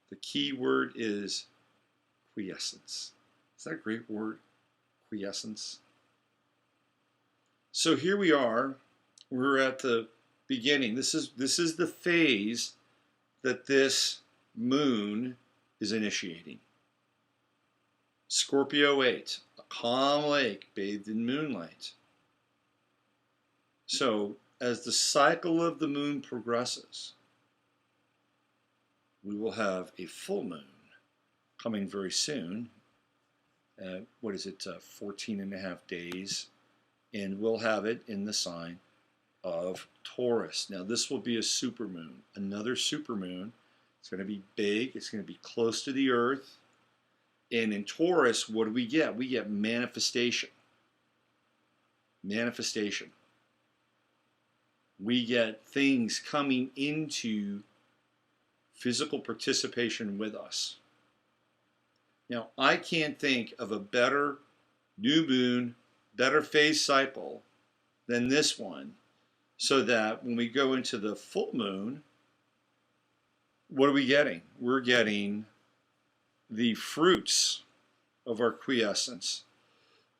The key word is quiescence. Is that a great word? Quiescence. So here we are. We're at the beginning. This is the phase that this moon is initiating. Scorpio 8, a calm lake bathed in moonlight. So as the cycle of the moon progresses, we will have a full moon coming very soon. 14 and a half days. And we'll have it in the sign of Taurus. Now this will be a supermoon, another supermoon. It's going to be big. It's going to be close to the earth. And in Taurus, what do we get? We get manifestation. Manifestation. We get things coming into physical participation with us. Now, I can't think of a better new moon, better phase cycle than this one, so that when we go into the full moon, what are we getting? We're getting the fruits of our quiescence,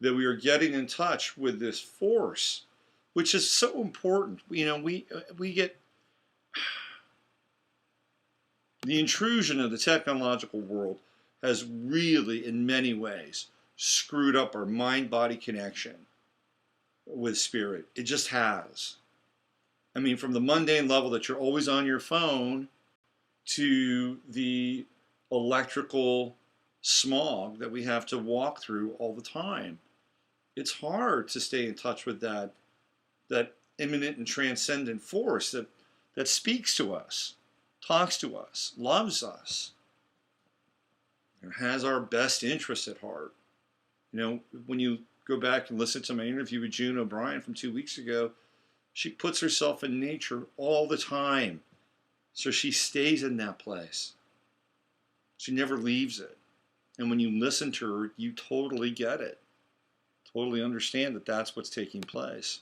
that we are getting in touch with this force, which is so important. You know, we get the intrusion of the technological world has really, in many ways, screwed up our mind-body connection with spirit. It just has. I mean, from the mundane level that you're always on your phone to the electrical smog that we have to walk through all the time. It's hard to stay in touch with that immanent and transcendent force that speaks to us, talks to us, loves us, and has our best interests at heart. You know, when you go back and listen to my interview with June O'Brien from 2 weeks ago, she puts herself in nature all the time. So she stays in that place. She never leaves it. And when you listen to her, you totally get it. Totally understand that that's what's taking place.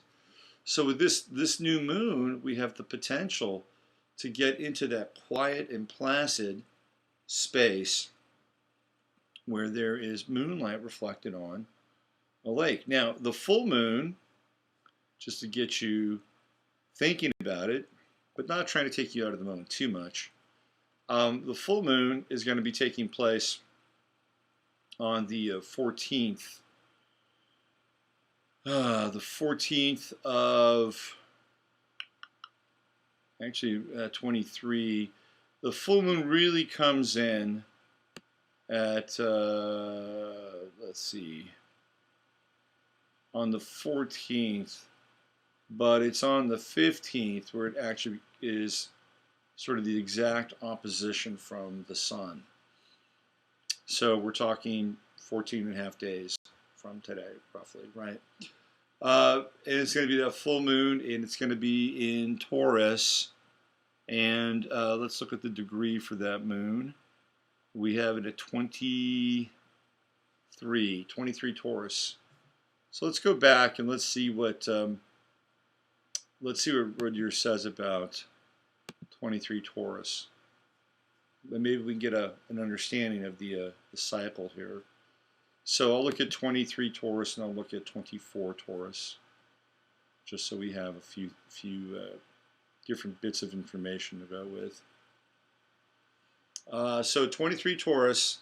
So with this new moon, we have the potential to get into that quiet and placid space where there is moonlight reflected on a lake. Now, the full moon, just to get you thinking about it, but not trying to take you out of the moment too much, the full moon is going to be taking place on the 14th. The 14th of, actually 23. The full moon really comes in at, let's see, on the 14th, but it's on the 15th where it actually is sort of the exact opposition from the sun. So we're talking 14 and a half days from today, roughly, right? And it's going to be that full moon, and it's going to be in Taurus. And let's look at the degree for that moon. We have it at 23 Taurus. So let's go back and let's see what Rudyard says about 23 Taurus. But maybe we can get an understanding of the cycle here. So I'll look at 23 Taurus and I'll look at 24 Taurus, just so we have a few different bits of information to go with. So 23 Taurus,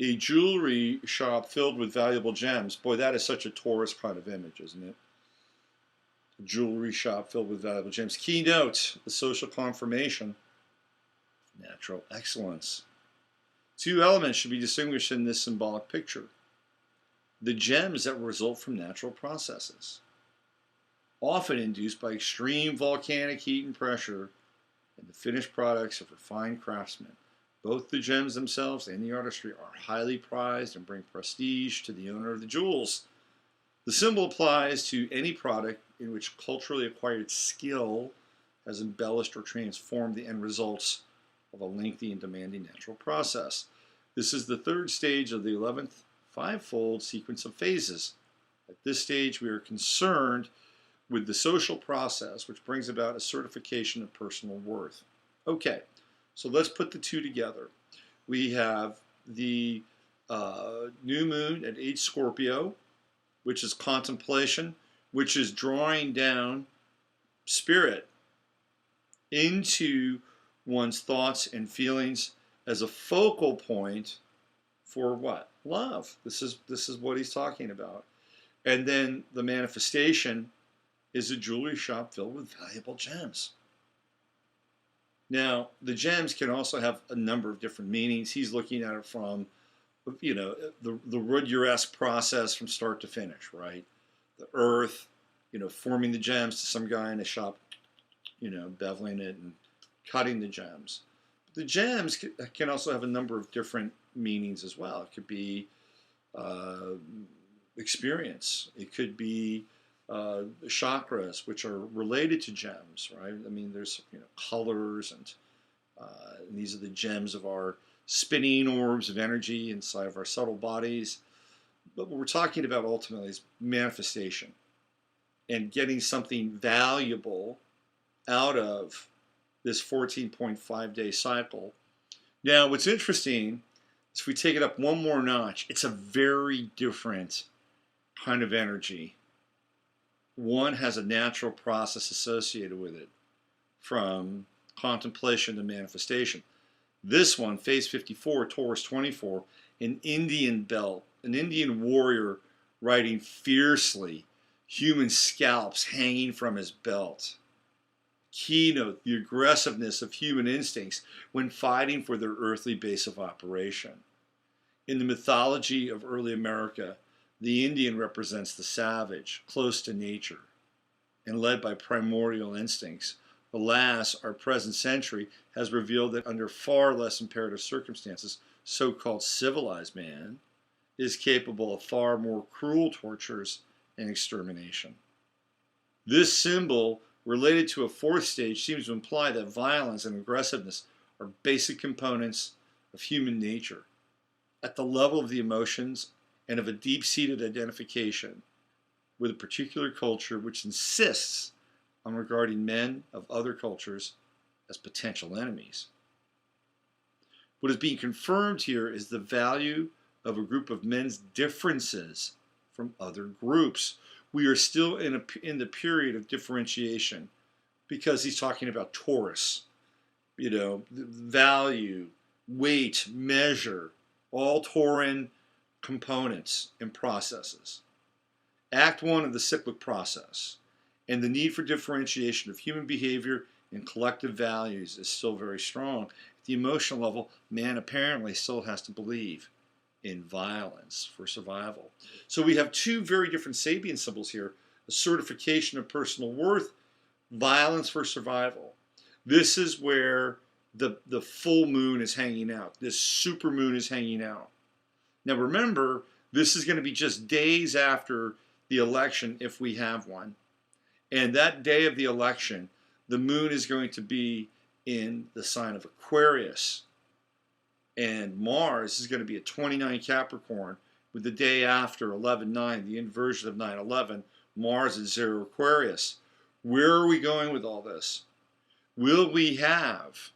a jewelry shop filled with valuable gems. Boy, that is such a Taurus kind of image, isn't it? A jewelry shop filled with valuable gems. Keynote, the social confirmation, natural excellence. Two elements should be distinguished in this symbolic picture. The gems that result from natural processes, often induced by extreme volcanic heat and pressure, and the finished products of refined craftsmen. Both the gems themselves and the artistry are highly prized and bring prestige to the owner of the jewels. The symbol applies to any product in which culturally acquired skill has embellished or transformed the end results of a lengthy and demanding natural process. This is the third stage of the 11th fivefold sequence of phases. At this stage, we are concerned with the social process, which brings about a certification of personal worth. Okay, so let's put the two together. We have the new moon at 8 Scorpio, which is contemplation, which is drawing down spirit into one's thoughts and feelings as a focal point for what? Love. This is what he's talking about. And then the manifestation is a jewelry shop filled with valuable gems. Now, the gems can also have a number of different meanings. He's looking at it from, the Rudyard-esque process from start to finish, right? The earth, forming the gems to some guy in a shop, beveling it and cutting the gems. But the gems can also have a number of different meanings as well. It could be experience. It could be chakras, which are related to gems, right? I mean, there's colors, and these are the gems of our spinning orbs of energy inside of our subtle bodies. But what we're talking about ultimately is manifestation and getting something valuable out of this 14.5-day cycle. Now, what's interesting is if we take it up one more notch, it's a very different kind of energy. One has a natural process associated with it, from contemplation to manifestation. This one, phase 54, Taurus 24, an Indian belt, an Indian warrior riding fiercely, human scalps hanging from his belt. Keynote, the aggressiveness of human instincts when fighting for their earthly base of operation. In the mythology of early America, the Indian represents the savage, close to nature, and led by primordial instincts. Alas, our present century has revealed that under far less imperative circumstances, so-called civilized man is capable of far more cruel tortures and extermination. This symbol, related to a fourth stage, seems to imply that violence and aggressiveness are basic components of human nature, at the level of the emotions and of a deep-seated identification with a particular culture which insists on regarding men of other cultures as potential enemies. What is being confirmed here is the value of a group of men's differences from other groups. We are still in the period of differentiation, because he's talking about Taurus, value, weight, measure, all Tauran components and processes. Act 1 of the cyclic process, and the need for differentiation of human behavior and collective values is still very strong. At the emotional level, man apparently still has to believe in violence for survival. So we have two very different Sabian symbols here: a certification of personal worth, violence for survival. This is where the full moon is hanging out. This super moon is hanging out. Now remember, this is going to be just days after the election, if we have one. And that day of the election, the moon is going to be in the sign of Aquarius. And Mars is going to be at 29 Capricorn, with the day after 11/9, the inversion of 9/11, Mars is 0 Aquarius. Where are we going with all this? Will we have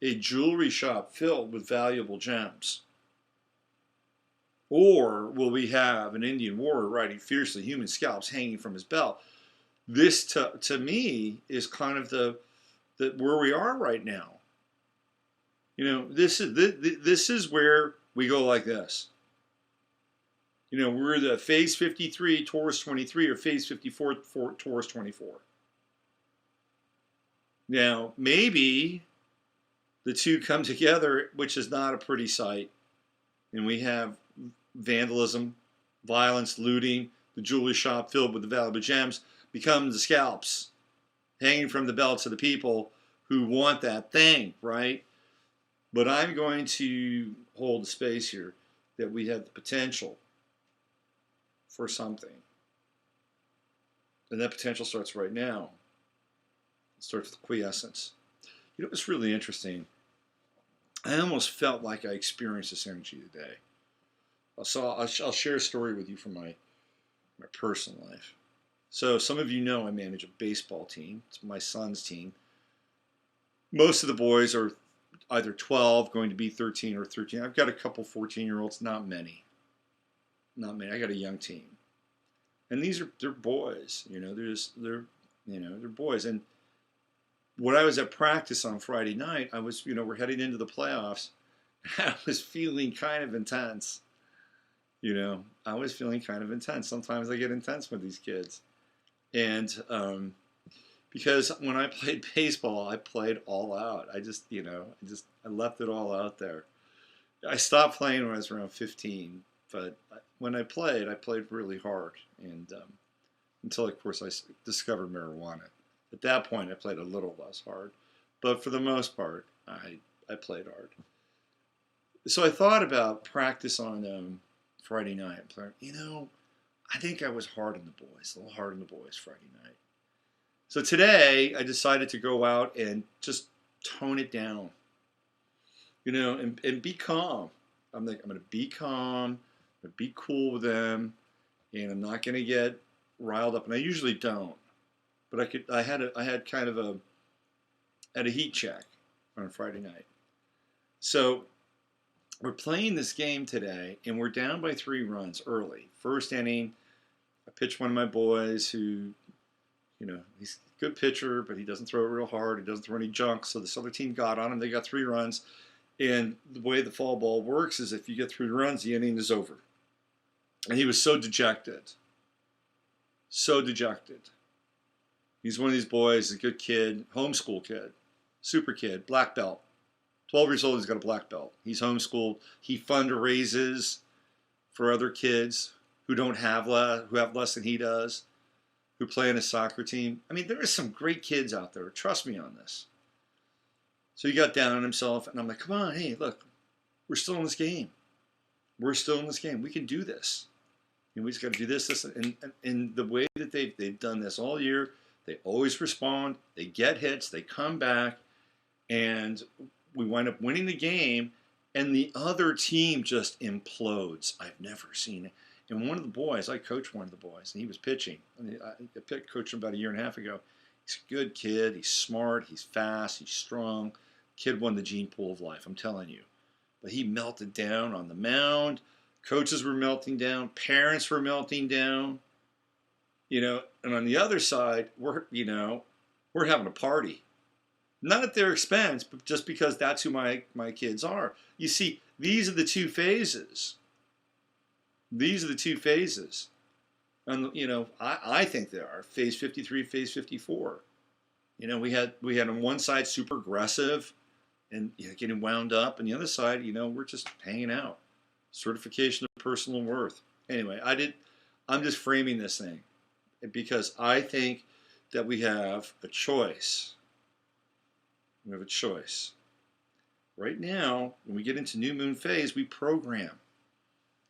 a jewelry shop filled with valuable gems? Or will we have an Indian warrior riding fiercely, human scalps hanging from his belt? This, to me, is kind of the where we are right now. You know, this is where we go like this. You know, we're the phase 53 Taurus 23 or phase 54 Taurus 24. Now, maybe the two come together, which is not a pretty sight, and we have vandalism, violence, looting, the jewelry shop filled with the valuable gems becomes the scalps hanging from the belts of the people who want that thing, right? But I'm going to hold the space here that we have the potential for something. And that potential starts right now. It starts with quiescence. You know what's really interesting? I almost felt like I experienced this energy today. I'll share a story with you from my personal life. So some of you know I manage a baseball team. It's my son's team. Most of the boys are either 12, going to be 13 or 13. I've got a couple 14-year-olds, not many. Not many. I got a young team. And they're boys, you know, they're boys. And when I was at practice on Friday night, we're heading into the playoffs. I was feeling kind of intense. You know, I was feeling kind of intense. Sometimes I get intense with these kids. And because when I played baseball, I played all out. I left it all out there. I stopped playing when I was around 15, but when I played really hard. And until, of course, I discovered marijuana. At that point, I played a little less hard. But for the most part, I played hard. So I thought about practice on Friday night. You know, I think I was hard on the boys, a little hard on the boys Friday night. So today, I decided to go out and just tone it down, you know, and be calm. I'm going to be calm, I'm going to be cool with them, and I'm not going to get riled up. And I usually don't, but I had kind of a heat check on Friday night. So we're playing this game today, and we're down by 3 runs early. First inning, I pitched one of my boys who, you know, he's a good pitcher, but he doesn't throw it real hard. He doesn't throw any junk. So this other team got on him. They got 3 runs. And the way the fall ball works is if you get 3 runs, the inning is over. And he was so dejected. So dejected. He's one of these boys, a good kid, homeschool kid, super kid, black belt. 12 years old, he's got a black belt. He's homeschooled. He fundraises for other kids who have less than he does, who play on his soccer team. I mean, there are some great kids out there. Trust me on this. So he got down on himself, and I'm like, come on, hey, look, we're still in this game. We're still in this game. We can do this. And we just got to do this. And the way that they've done this all year, they always respond. They get hits. They come back. And we wind up winning the game, and the other team just implodes. I've never seen it. And one of the boys, I coached one of the boys, and he was pitching. I coached him about 1.5 years ago. He's a good kid. He's smart. He's fast. He's strong. Kid won the gene pool of life, I'm telling you. But he melted down on the mound. Coaches were melting down. Parents were melting down. You know, and on the other side, we're having a party. Not at their expense, but just because that's who my kids are. You see, these are the 2 phases. These are the 2 phases. And, you know, I think they are. Phase 53, phase 54. You know, we had on one side super aggressive and getting wound up. And the other side, you know, we're just hanging out. Certification of personal worth. Anyway, I'm just framing this thing because I think that we have a choice. We have a choice. Right now, when we get into new moon phase, we program.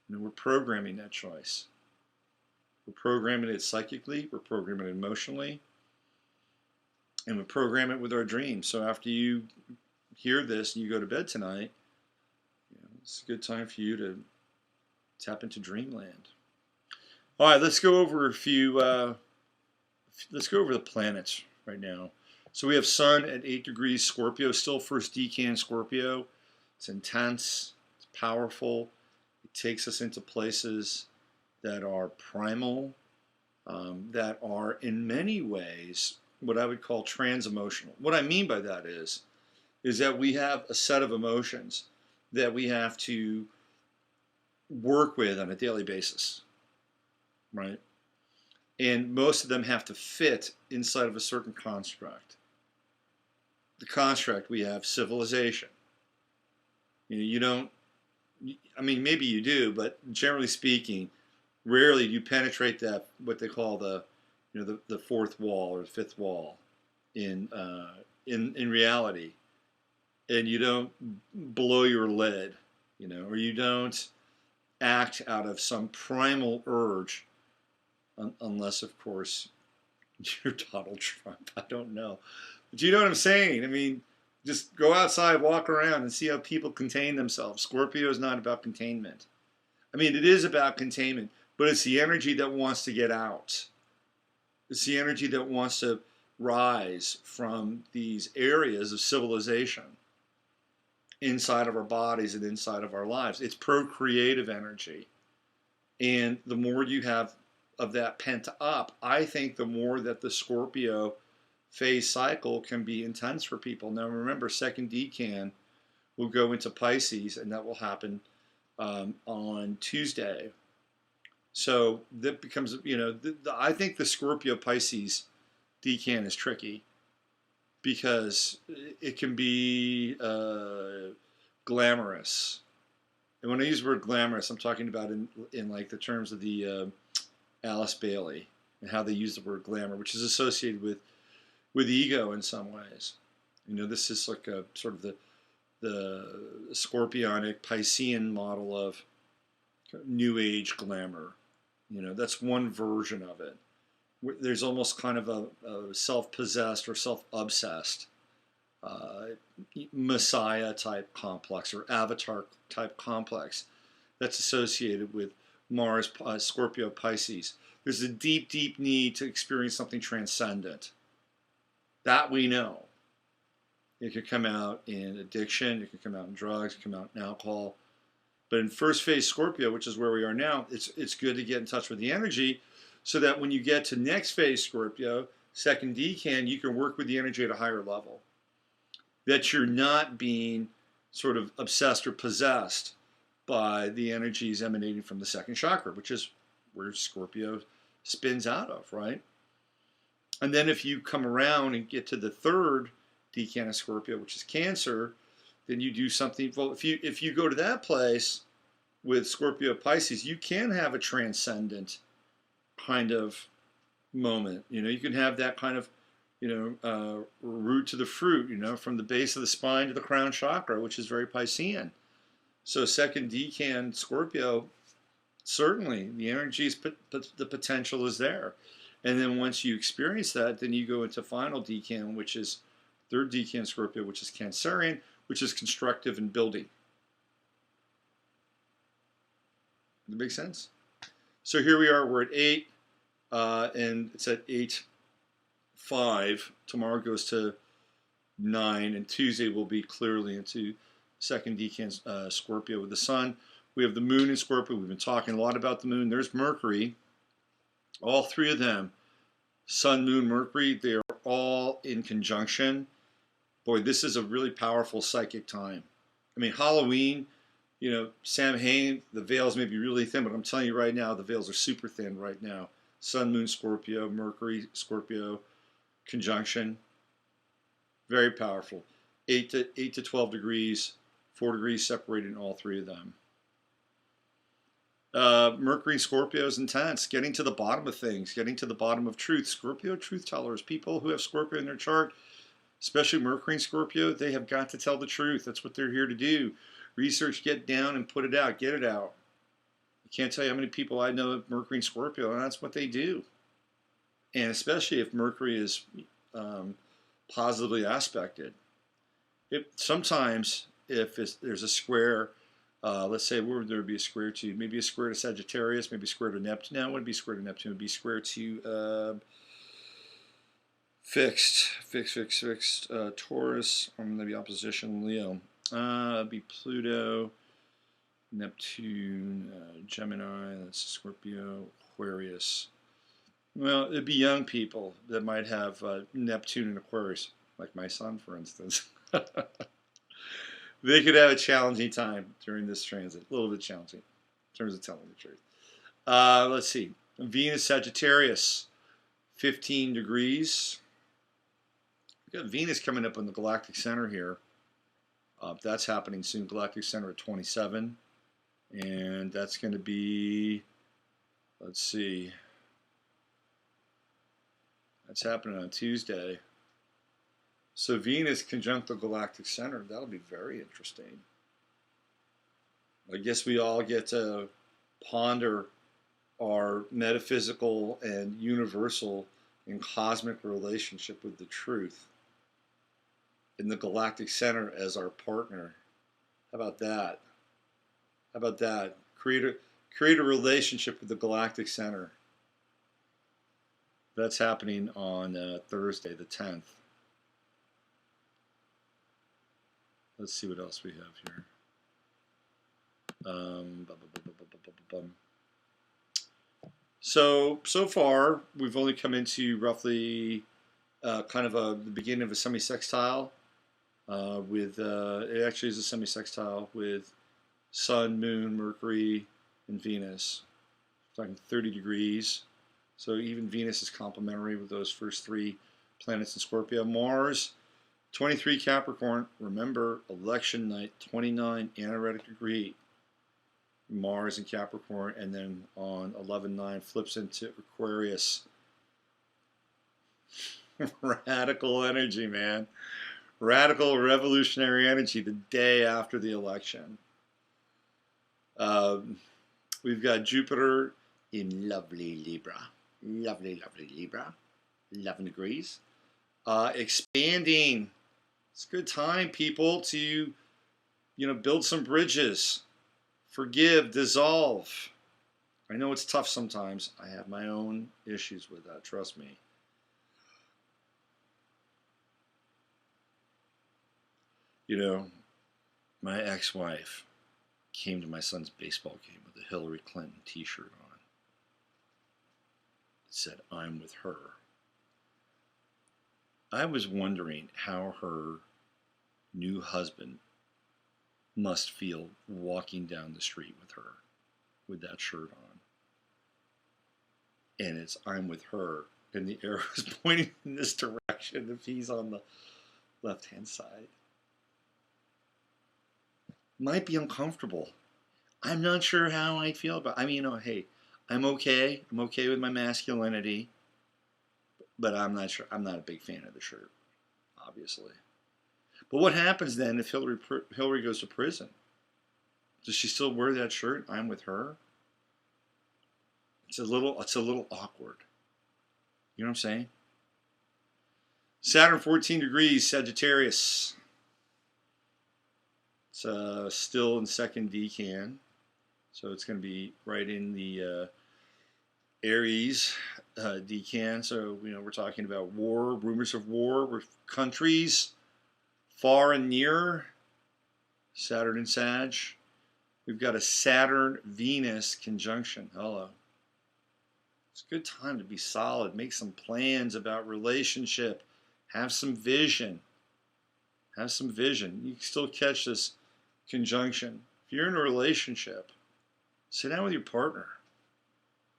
You know, we're programming that choice. We're programming it psychically, we're programming it emotionally, and we program it with our dreams. So after you hear this and you go to bed tonight, it's a good time for you to tap into dreamland. All right, let's go over let's go over the planets right now. So we have Sun at 8 degrees Scorpio, still first decan Scorpio. It's intense, it's powerful, It takes us into places that are primal, that are in many ways what I would call trans-emotional. What I mean by that is that we have a set of emotions that we have to work with on a daily basis, right? And most of them have to fit inside of a certain construct. The construct, we have civilization. You don't, I mean, maybe you do, but generally speaking, rarely do you penetrate that, what they call the fourth wall or the fifth wall in reality. And you don't blow your lid, or you don't act out of some primal urge, unless, of course, you're Donald Trump. I don't know. But you know what I'm saying? I mean, just go outside, walk around, and see how people contain themselves. Scorpio is not about containment. I mean, it is about containment, but it's the energy that wants to get out. It's the energy that wants to rise from these areas of civilization inside of our bodies and inside of our lives. It's procreative energy. And the more you have of that pent up, I think the more that the Scorpio phase cycle can be intense for people. Now remember, second decan will go into Pisces, and that will happen on Tuesday. So that becomes, I think the Scorpio Pisces decan is tricky because it can be glamorous. And when I use the word glamorous, I'm talking about in like the terms of the Alice Bailey and how they use the word glamour, which is associated with ego in some ways. This is like a sort of the scorpionic Piscean model of new age glamour. That's one version of it. There's almost kind of a self-possessed or self-obsessed Messiah type complex or avatar type complex that's associated with Mars, Scorpio, Pisces. There's a deep, deep need to experience something transcendent. That we know. It could come out in addiction, it could come out in drugs, it could come out in alcohol. But in first phase Scorpio, which is where we are now, it's good to get in touch with the energy so that when you get to next phase Scorpio, second decan, you can work with the energy at a higher level. That you're not being sort of obsessed or possessed by the energies emanating from the second chakra, which is where Scorpio spins out of, right? And then if you come around and get to the third decan of Scorpio, which is Cancer, then you do something. Well, if you go to that place with Scorpio Pisces, you can have a transcendent kind of moment. You can have that kind of root to the fruit, from the base of the spine to the crown chakra, which is very Piscean. So second decan Scorpio, certainly the energy is, the potential is there. And then once you experience that, then you go into final decan, which is third decan Scorpio, which is Cancerian, which is constructive and building. Does that make sense? So here we are, we're at 8, and it's at 8:05. Tomorrow goes to 9, and Tuesday will be clearly into second decan Scorpio with the sun. We have the moon in Scorpio. We've been talking a lot about the moon. There's Mercury. All three of them, Sun, Moon, Mercury, they are all in conjunction. Boy, this is a really powerful psychic time. I mean, Halloween, Sam Hain, the veils may be really thin, but I'm telling you right now, the veils are super thin right now. Sun, Moon, Scorpio, Mercury, Scorpio, conjunction. Very powerful. 8 to 12 degrees, 4 degrees separating all three of them. Mercury Scorpio is intense, getting to the bottom of things, getting to the bottom of truth. Scorpio truth tellers, people who have Scorpio in their chart, especially Mercury and Scorpio, they have got to tell the truth. That's what they're here to do. Research, get down and put it out, get it out. I can't tell you how many people I know of Mercury and Scorpio, and that's what they do. And especially if Mercury is positively aspected. Sometimes if there's a square, let's say where would there be a square to? Maybe a square to Sagittarius, maybe a square to Neptune. No, it wouldn't be square to Neptune. It would be square to fixed Taurus. Maybe opposition Leo. It'd be Pluto. Neptune, Gemini, that's Scorpio, Aquarius. Well, it'd be young people that might have Neptune and Aquarius, like my son, for instance. They could have a challenging time during this transit. A little bit challenging in terms of telling the truth. Let's see. Venus Sagittarius, 15 degrees. We've got Venus coming up in the galactic center here. That's happening soon. Galactic center at 27. And that's going to be, let's see. That's happening on Tuesday. So Venus conjunct the galactic center. That'll be very interesting. I guess we all get to ponder our metaphysical and universal and cosmic relationship with the truth in the galactic center as our partner. How about that? How about that? Create a relationship with the galactic center. That's happening on Thursday, the 10th. Let's see what else we have here. So far, we've only come into roughly kind of the beginning of a semi-sextile with, it actually is a semi-sextile with Sun, Moon, Mercury, and Venus. We're talking 30 degrees. So even Venus is complementary with those first three planets in Scorpio. Mars, 23 Capricorn. Remember, election night, 29 anaretic degree. Mars in Capricorn, and then on 11/9 flips into Aquarius. Radical energy, man. Radical revolutionary energy the day after the election. We've got Jupiter in lovely Libra. Lovely, lovely Libra. 11 degrees. Expanding. It's a good time, people, to build some bridges. Forgive, dissolve. I know it's tough sometimes. I have my own issues with that, trust me. My ex-wife came to my son's baseball game with a Hillary Clinton t-shirt on. It said, "I'm with her." I was wondering how her new husband must feel walking down the street with her with that shirt on. And it's "I'm with her," and the arrow is pointing in this direction if he's on the left-hand side. Might be uncomfortable. I'm not sure how I feel about it. I mean, hey, I'm okay. I'm okay with my masculinity, but I'm not sure. I'm not a big fan of the shirt, obviously. But what happens then if Hillary goes to prison? Does she still wear that shirt? I'm with her. It's a little awkward. You know what I'm saying? Saturn 14 degrees, Sagittarius. It's still in second decan, so it's going to be right in the Aries decan. So we're talking about war, rumors of war with countries far and near. Saturn and Sag. We've got a Saturn-Venus conjunction. Hello. It's a good time to be solid. Make some plans about relationship. Have some vision. Have some vision. You can still catch this conjunction. If you're in a relationship, sit down with your partner.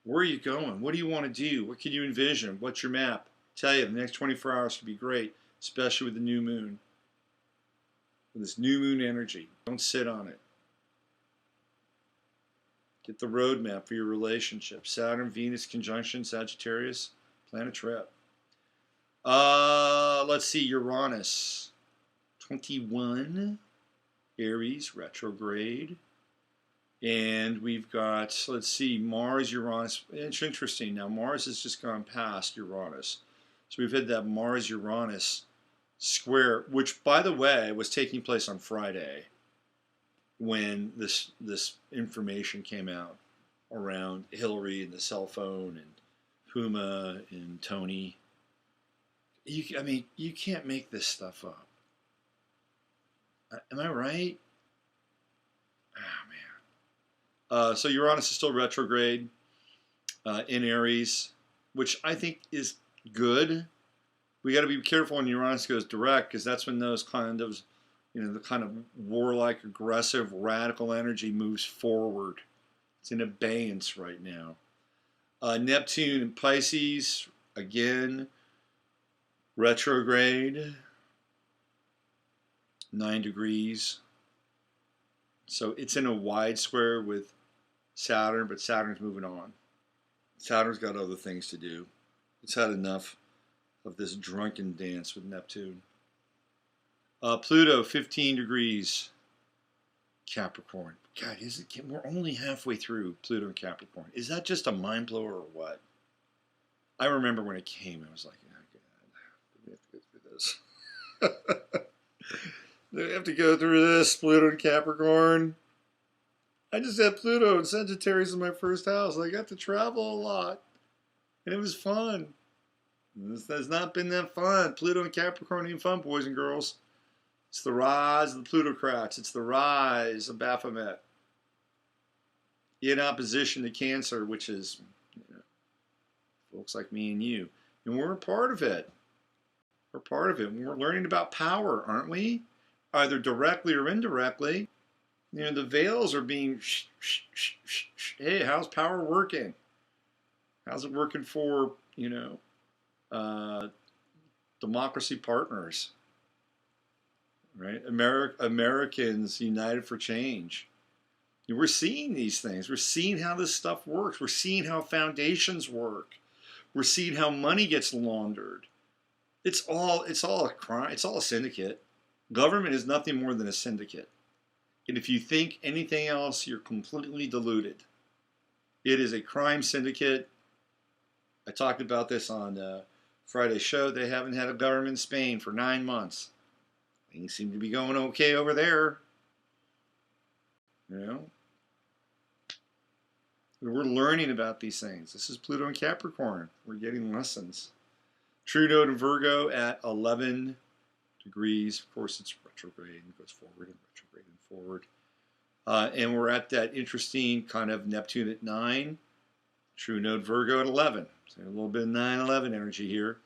Where are you going? What do you want to do? What can you envision? What's your map? Tell you, the next 24 hours could be great, especially with the new moon. With this new moon energy. Don't sit on it. Get the roadmap for your relationship. Saturn, Venus conjunction, Sagittarius. Plan a trip. Let's see, Uranus. 21. Aries, retrograde. And we've got, let's see, Mars, Uranus. It's interesting. Now, Mars has just gone past Uranus. So we've had that Mars-Uranus square, which, by the way, was taking place on Friday when this information came out around Hillary and the cell phone and Puma and Tony. You can't make this stuff up. Am I right? Oh, man. So Uranus is still retrograde in Aries, which I think is good. We got to be careful when Uranus goes direct, because that's when those kind of, the kind of warlike, aggressive, radical energy moves forward. It's in abeyance right now. Neptune in Pisces, again, retrograde, 9 degrees. So it's in a wide square with Saturn, but Saturn's moving on. Saturn's got other things to do. It's had enough of this drunken dance with Neptune. Pluto, 15 degrees, Capricorn. God, we're only halfway through Pluto and Capricorn. Is that just a mind blower or what? I remember when it came, I was like, oh God, we have to go through this. Do we have to go through this, Pluto and Capricorn? I just had Pluto and Sagittarius in my first house. I got to travel a lot, and it was fun. This has not been that fun. Pluto and Capricorn ain't fun, boys and girls. It's the rise of the Plutocrats. It's the rise of Baphomet in opposition to Cancer, which is folks like me and you. And we're a part of it. We're part of it. And we're learning about power, aren't we? Either directly or indirectly. The veils are being, hey, how's power working? How's it working for, democracy partners? Right? Americans united for change. We're seeing these things. We're seeing how this stuff works. We're seeing how foundations work. We're seeing how money gets laundered. It's all a crime. It's all a syndicate. Government is nothing more than a syndicate. And if you think anything else, you're completely deluded. It is a crime syndicate. I talked about this on Friday's show. They haven't had a government in Spain for 9 months. Things seem to be going okay over there. We're learning about these things. This is Pluto and Capricorn. We're getting lessons. True node in Virgo at 11 degrees. Of course, it's retrograde and goes forward and retrograde and forward. And we're at that interesting kind of Neptune at 9. True node Virgo at 11. So a little bit of 9/11 energy here.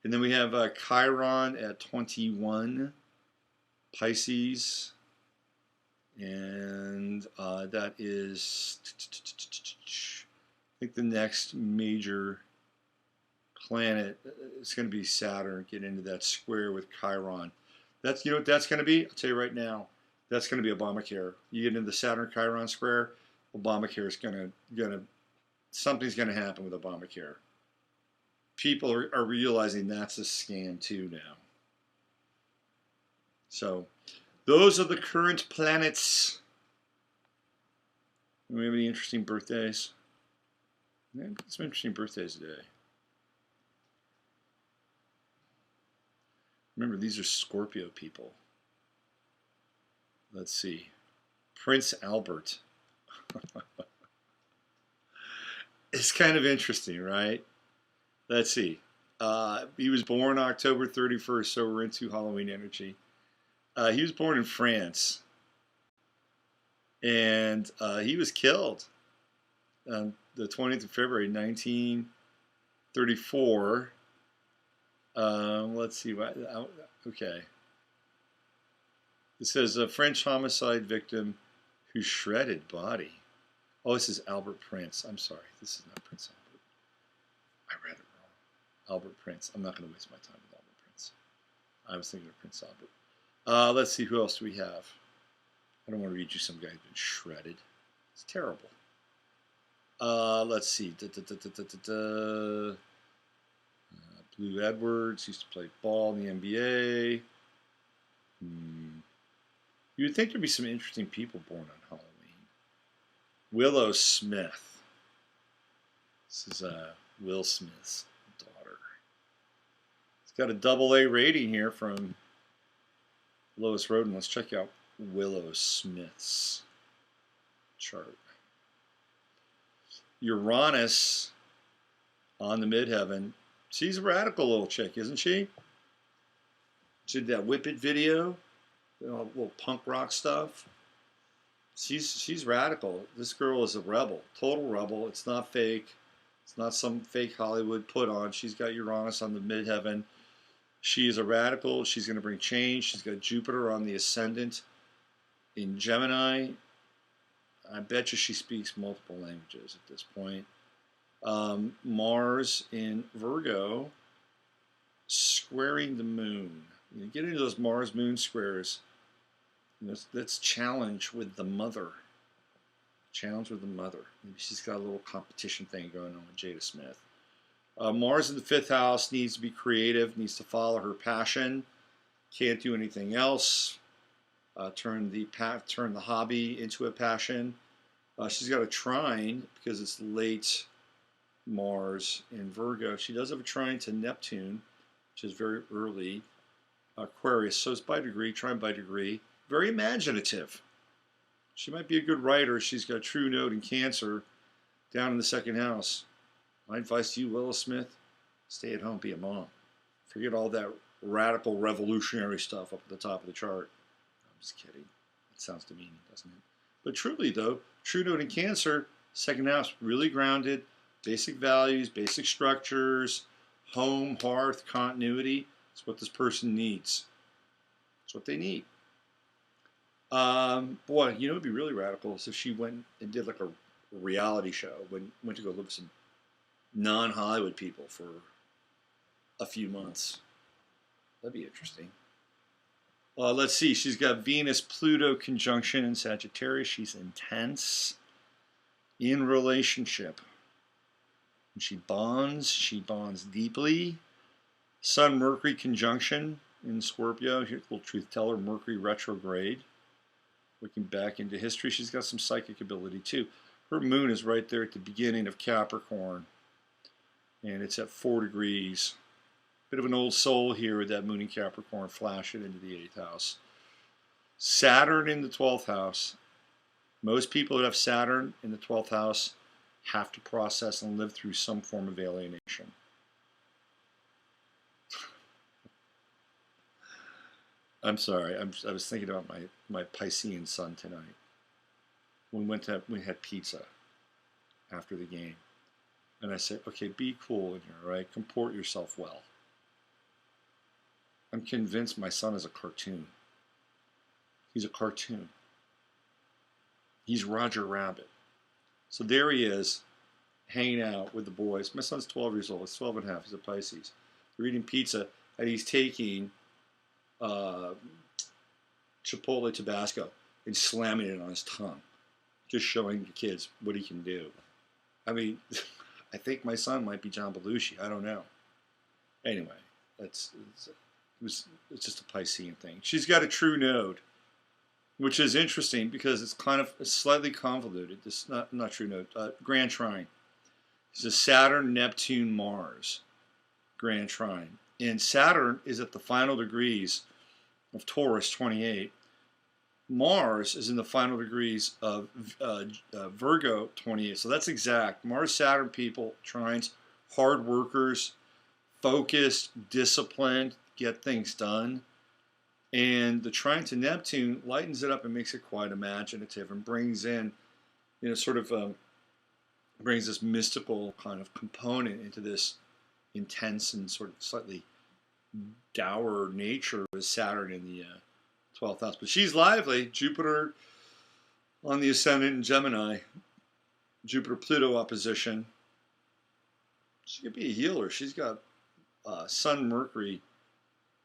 And then we have Chiron at 21. Pisces. And that is, I think, the next major planet is going to be Saturn. Get into that square with Chiron. That's, what that's going to be? I'll tell you right now. That's going to be Obamacare. You get into the Saturn Chiron square, Obamacare is something's going to happen with Obamacare. People are realizing that's a scam too now. So, those are the current planets. Do we have any interesting birthdays? Yeah, some interesting birthdays today. Remember, these are Scorpio people. Let's see. Prince Albert. It's kind of interesting, right? Let's see. He was born October 31st, so we're into Halloween energy. He was born in France, and he was killed on the 20th of February, 1934. Let's see. Okay. It says a French homicide victim whose shredded body. Oh, this is Albert Prince. I'm sorry. This is not Prince Albert. I read it wrong. Albert Prince. I'm not going to waste my time with Albert Prince. I was thinking of Prince Albert. Let's see, who else do we have? I don't want to read you some guy who's been shredded. It's terrible. Let's see. Blue Edwards used to play ball in the NBA. You would think there'd be some interesting people born on Halloween. Willow Smith. This is Will Smith's daughter. It's got a AA rating here from Lois Roden. Let's check out Willow Smith's chart. Uranus on the midheaven. She's a radical little chick, isn't she? She did that Whip It video, little punk rock stuff. She's radical. This girl is a rebel, total rebel. It's not fake. It's not some fake Hollywood put on. She's got Uranus on the midheaven. She is a radical. She's going to bring change. She's got Jupiter on the ascendant in Gemini. I bet you she speaks multiple languages at this point. Mars in Virgo squaring the moon. You get into those Mars moon squares. That's challenge with the mother. Challenge with the mother. Maybe she's got a little competition thing going on with Jada Smith. Mars in the 5th house needs to be creative, needs to follow her passion. Can't do anything else. Turn the hobby into a passion. She's got a trine because it's late Mars in Virgo. She does have a trine to Neptune, which is very early. Aquarius, so it's by degree, trine by degree. Very imaginative. She might be a good writer. She's got true node in Cancer down in the 2nd house. My advice to you, Willis Smith, stay at home, be a mom. Forget all that radical revolutionary stuff up at the top of the chart. I'm just kidding. It sounds demeaning, doesn't it? But truly, though, true node in Cancer, 2nd house, really grounded, basic values, basic structures, home, hearth, continuity. It's what this person needs. It's what they need. Boy, you know, it'd be really radical is if she went and did like a reality show, went to go live with some non-Hollywood people for a few months. That'd be interesting. Let's see. She's got Venus-Pluto conjunction in Sagittarius. She's intense in relationship. When she bonds deeply. Sun-Mercury conjunction in Scorpio. Here's a little truth teller. Mercury retrograde. Looking back into history, she's got some psychic ability too. Her moon is right there at the beginning of Capricorn. And it's at 4 degrees. Bit of an old soul here with that moon in Capricorn flashing into the 8th house. Saturn in the 12th house. Most people that have Saturn in the 12th house have to process and live through some form of alienation. I'm sorry. I was thinking about my Piscean sun tonight. We had pizza after the game. And I said, okay, be cool in here, right? Comport yourself well. I'm convinced my son is a cartoon. He's a cartoon. He's Roger Rabbit. So there he is, hanging out with the boys. My son's 12 years old. He's 12 and a half. He's a Pisces. They're eating pizza, and he's taking Chipotle Tabasco and slamming it on his tongue, just showing the kids what he can do. I mean, I think my son might be John Belushi. I don't know. Anyway, it's just a Piscean thing. She's got a true node, which is interesting because it's kind of slightly convoluted. It's not true node. Grand trine. It's a Saturn, Neptune, Mars. Grand trine. And Saturn is at the final degrees of Taurus 28. Mars is in the final degrees of Virgo 28. So that's exact. Mars, Saturn people, trines, hard workers, focused, disciplined, get things done. And the trine to Neptune lightens it up and makes it quite imaginative and brings in, brings this mystical kind of component into this intense and sort of slightly dour nature with Saturn in the 12th house. But she's lively. Jupiter on the ascendant in Gemini. Jupiter-Pluto opposition. She could be a healer. She's got Sun-Mercury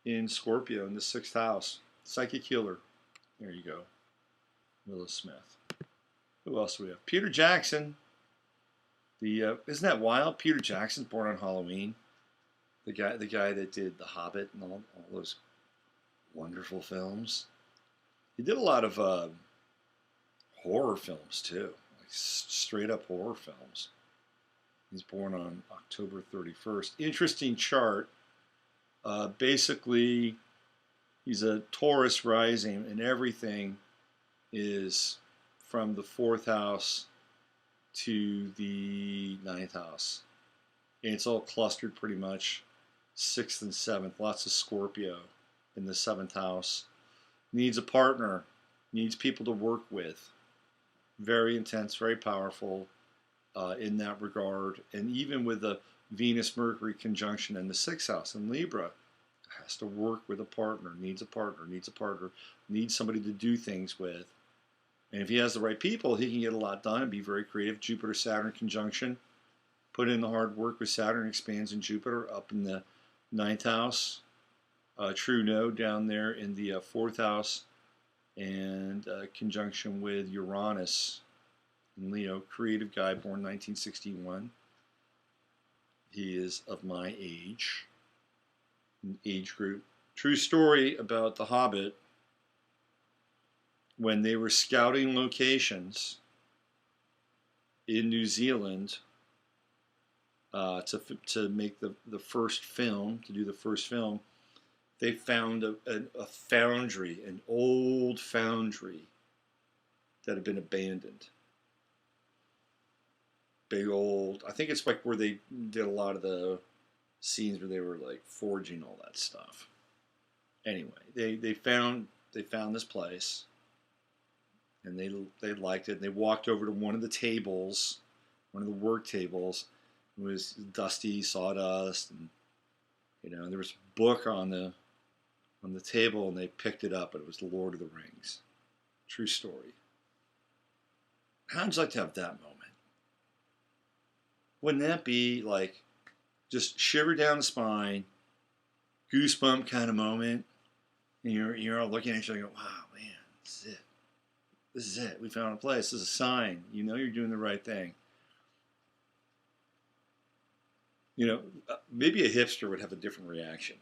in Scorpio in the 6th house. Psychic healer. There you go. Willis Smith. Who else do we have? Peter Jackson. Isn't that wild? Peter Jackson's born on Halloween. The guy that did The Hobbit and all those wonderful films. He did a lot of horror films too, like straight up horror films. He's born on October 31st. Interesting chart. Basically, he's a Taurus rising, and everything is from the 4th house to the 9th house. And it's all clustered pretty much. 6th and 7th. Lots of Scorpio in the 7th house. Needs a partner. Needs people to work with. very intense, very powerful in that regard. And even with the Venus-Mercury conjunction in the 6th house in Libra, has to work with a partner, needs a partner, needs somebody to do things with. And if he has the right people, he can get a lot done and be very creative. Jupiter-Saturn conjunction. Put in the hard work with Saturn, expands in Jupiter up in the 9th house. True node down there in the 4th house. And conjunction with Uranus in Leo. Creative guy, born 1961. He is of my age group. True story about The Hobbit. When they were scouting locations in New Zealand to make the first film, to do the first film, they found a foundry, an old foundry that had been abandoned. Big old, I think it's like where they did a lot of the scenes where they were like forging all that stuff. Anyway, they found this place, and they liked it. And they walked over to one of the tables, one of the work tables. It was dusty, sawdust, and there was a book on the table, and they picked it up, and it was The Lord of the Rings. True story. How'd you like to have that moment? Wouldn't that be like just shiver down the spine, goosebump kind of moment? And you're all looking at each other and go, wow, man, this is it. This is it. We found a place. This is a sign. You're doing the right thing. Maybe a hipster would have a different reaction.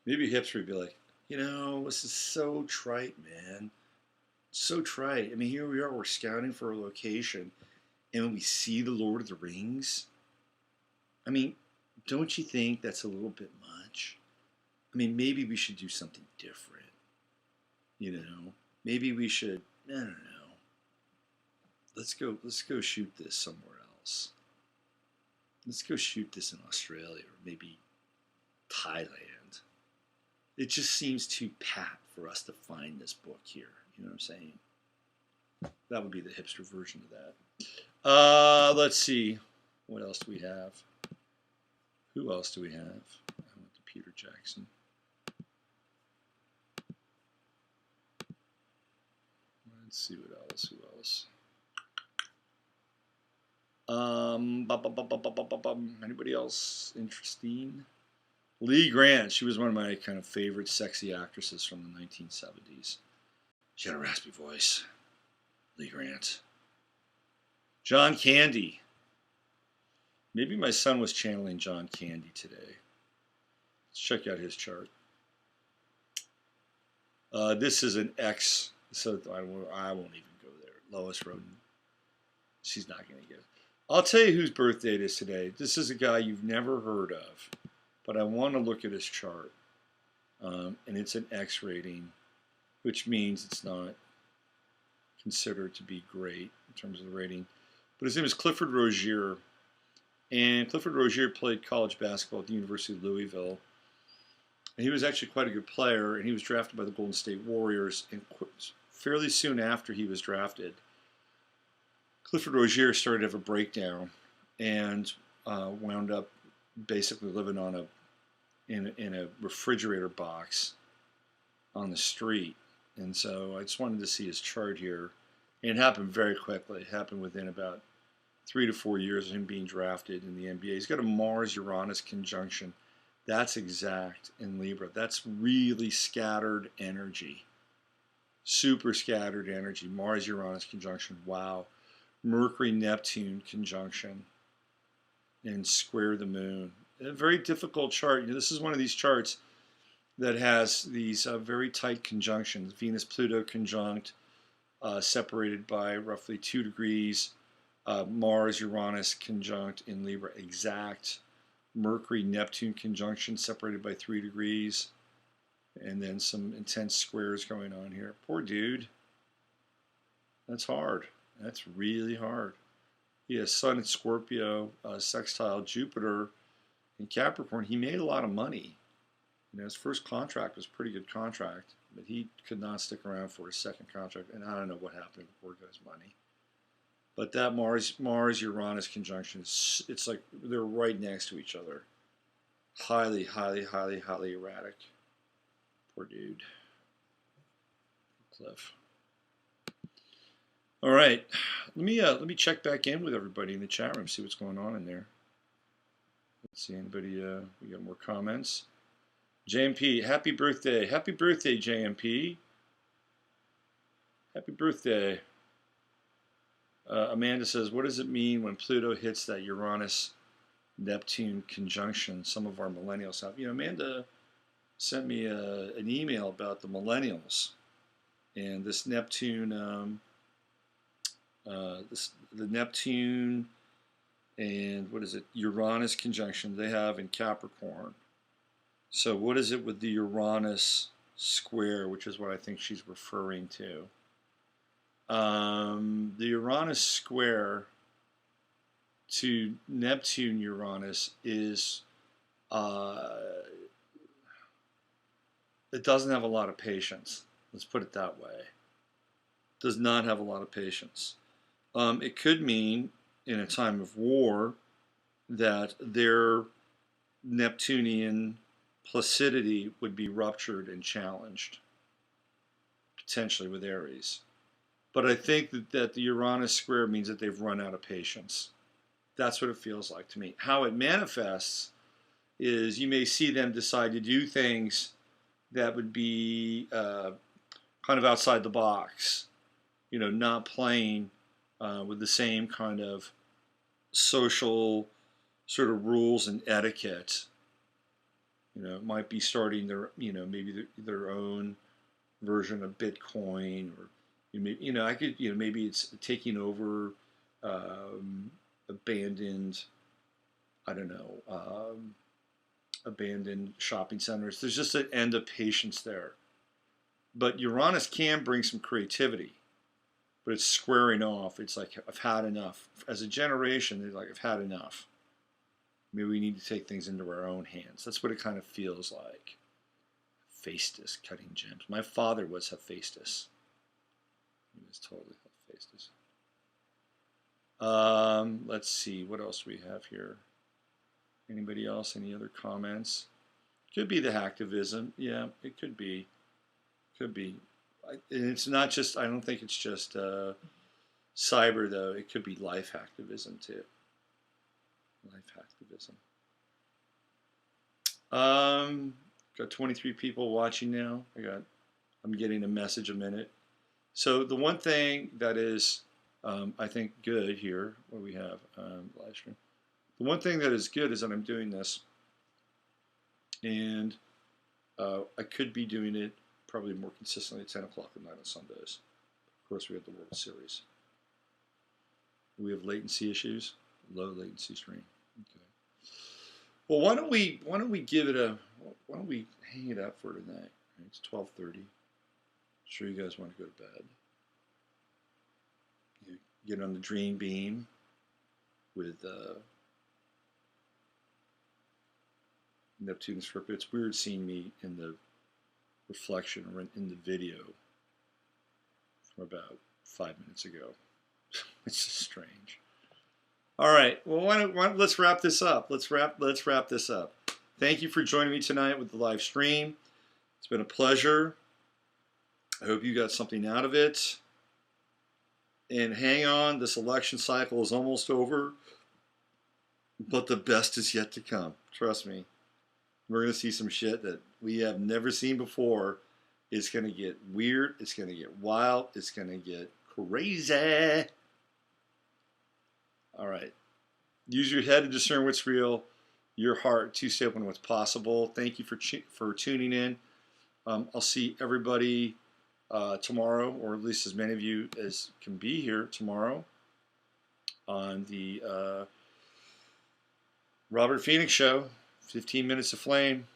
Maybe a hipster would be like, this is so trite, man. So trite. I mean, here we are, we're scouting for a location, and when we see The Lord of the Rings, I mean, don't you think that's a little bit much? I mean, maybe we should do something different. Maybe we should, I don't know. Let's go shoot this somewhere else. Let's go shoot this in Australia or maybe Thailand. It just seems too pat for us to find this book here. You know what I'm saying? That would be the hipster version of that. Let's see. What else do we have? Who else do we have? I went to Peter Jackson. Let's see what else. Who else? Anybody else interesting? Lee Grant. She was one of my kind of favorite sexy actresses from the 1970s. She had a raspy voice. Lee Grant. John Candy. Maybe my son was channeling John Candy today. Let's check out his chart. This is an X, so I won't even go there. Lois Roden. She's not going to get it. I'll tell you whose birthday it is today. This is a guy you've never heard of, but I want to look at his chart. And it's an X rating, which means it's not considered to be great in terms of the rating. But his name is Clifford Rozier. And Clifford Rozier played college basketball at the University of Louisville. And he was actually quite a good player, and he was drafted by the Golden State Warriors. And fairly soon after he was drafted, Clifford Rozier started to have a breakdown and wound up basically living in a refrigerator box on the street. And so I just wanted to see his chart here. And it happened very quickly. It happened within about 3 to 4 years of him being drafted in the NBA. He's got a Mars-Uranus conjunction. That's exact in Libra. That's really scattered energy. Super scattered energy. Mars-Uranus conjunction. Wow. Mercury-Neptune conjunction. And square the moon. A very difficult chart. This is one of these charts that has these very tight conjunctions. Venus-Pluto conjunct, separated by roughly 2 degrees. Mars-Uranus conjunct in Libra, exact. Mercury-Neptune conjunction, separated by 3 degrees. And then some intense squares going on here. Poor dude. That's hard. That's really hard. He has Sun in Scorpio, sextile Jupiter in Capricorn. He made a lot of money His first contract was a pretty good contract, but he could not stick around for his second contract, and I don't know what happened before he got his money. But that Mars-Uranus conjunction, it's like they're right next to each other. Highly, highly, highly, highly erratic. Poor dude. Cliff. All right, let me check back in with everybody in the chat room, see what's going on in there. Let's see anybody. We got more comments. JMP, happy birthday! Happy birthday, JMP! Happy birthday. Amanda says, what does it mean when Pluto hits that Uranus-Neptune conjunction? Some of our millennials have. Amanda sent me an email about the millennials and this Neptune, the Neptune and what is it, Uranus conjunction they have in Capricorn. So what is it with the Uranus square, which is what I think she's referring to? The Uranus square to Neptune Uranus is, it doesn't have a lot of patience. Let's put it that way. Does not have a lot of patience. It could mean in a time of war that their Neptunian placidity would be ruptured and challenged, potentially with Aries. But I think that the Uranus square means that they've run out of patience. That's what it feels like to me. How it manifests is you may see them decide to do things that would be kind of outside the box, not playing with the same kind of social sort of rules and etiquette. It might be starting their, maybe their own version of Bitcoin, or maybe it's taking over abandoned, abandoned shopping centers. There's just an end of patience there. But Uranus can bring some creativity, but it's squaring off. It's like, I've had enough. As a generation, they're like, I've had enough. Maybe we need to take things into our own hands. That's what it kind of feels like. Hephaestus, cutting gems. My father was Hephaestus. He was totally Hephaestus. Let's see, what else we have here? Anybody else? Any other comments? Could be the hacktivism. Yeah, it could be. Could be. It's not just, I don't think it's just cyber, though. It could be life hacktivism, too. Life hacktivism. Got 23 people watching now. I'm getting a message a minute. So the one thing that is, I think, good here, what we have, live stream. The one thing that is good is that I'm doing this, and I could be doing it probably more consistently at 10 o'clock at night on Sundays. Of course, we have the World Series. We have latency issues, low latency stream. Okay. Well, why don't we give it a, why don't we hang it up for tonight? It's 12:30. Sure, you guys want to go to bed. You get on the dream beam with Neptune script. It's weird seeing me in the reflection or in the video from about 5 minutes ago. It's just strange. All right. Well, let's wrap this up. Let's wrap this up. Thank you for joining me tonight with the live stream. It's been a pleasure. I hope you got something out of it. And hang on, this election cycle is almost over, but the best is yet to come. Trust me. We're going to see some shit that we have never seen before. It's going to get weird. It's going to get wild. It's going to get crazy. All right. Use your head to discern what's real, your heart to stay open to what's possible. Thank you for tuning in. I'll see everybody tomorrow, or at least as many of you as can be here tomorrow, on the Robert Phoenix Show, 15 Minutes of Flame.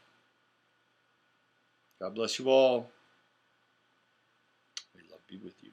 God bless you all. May love be with you.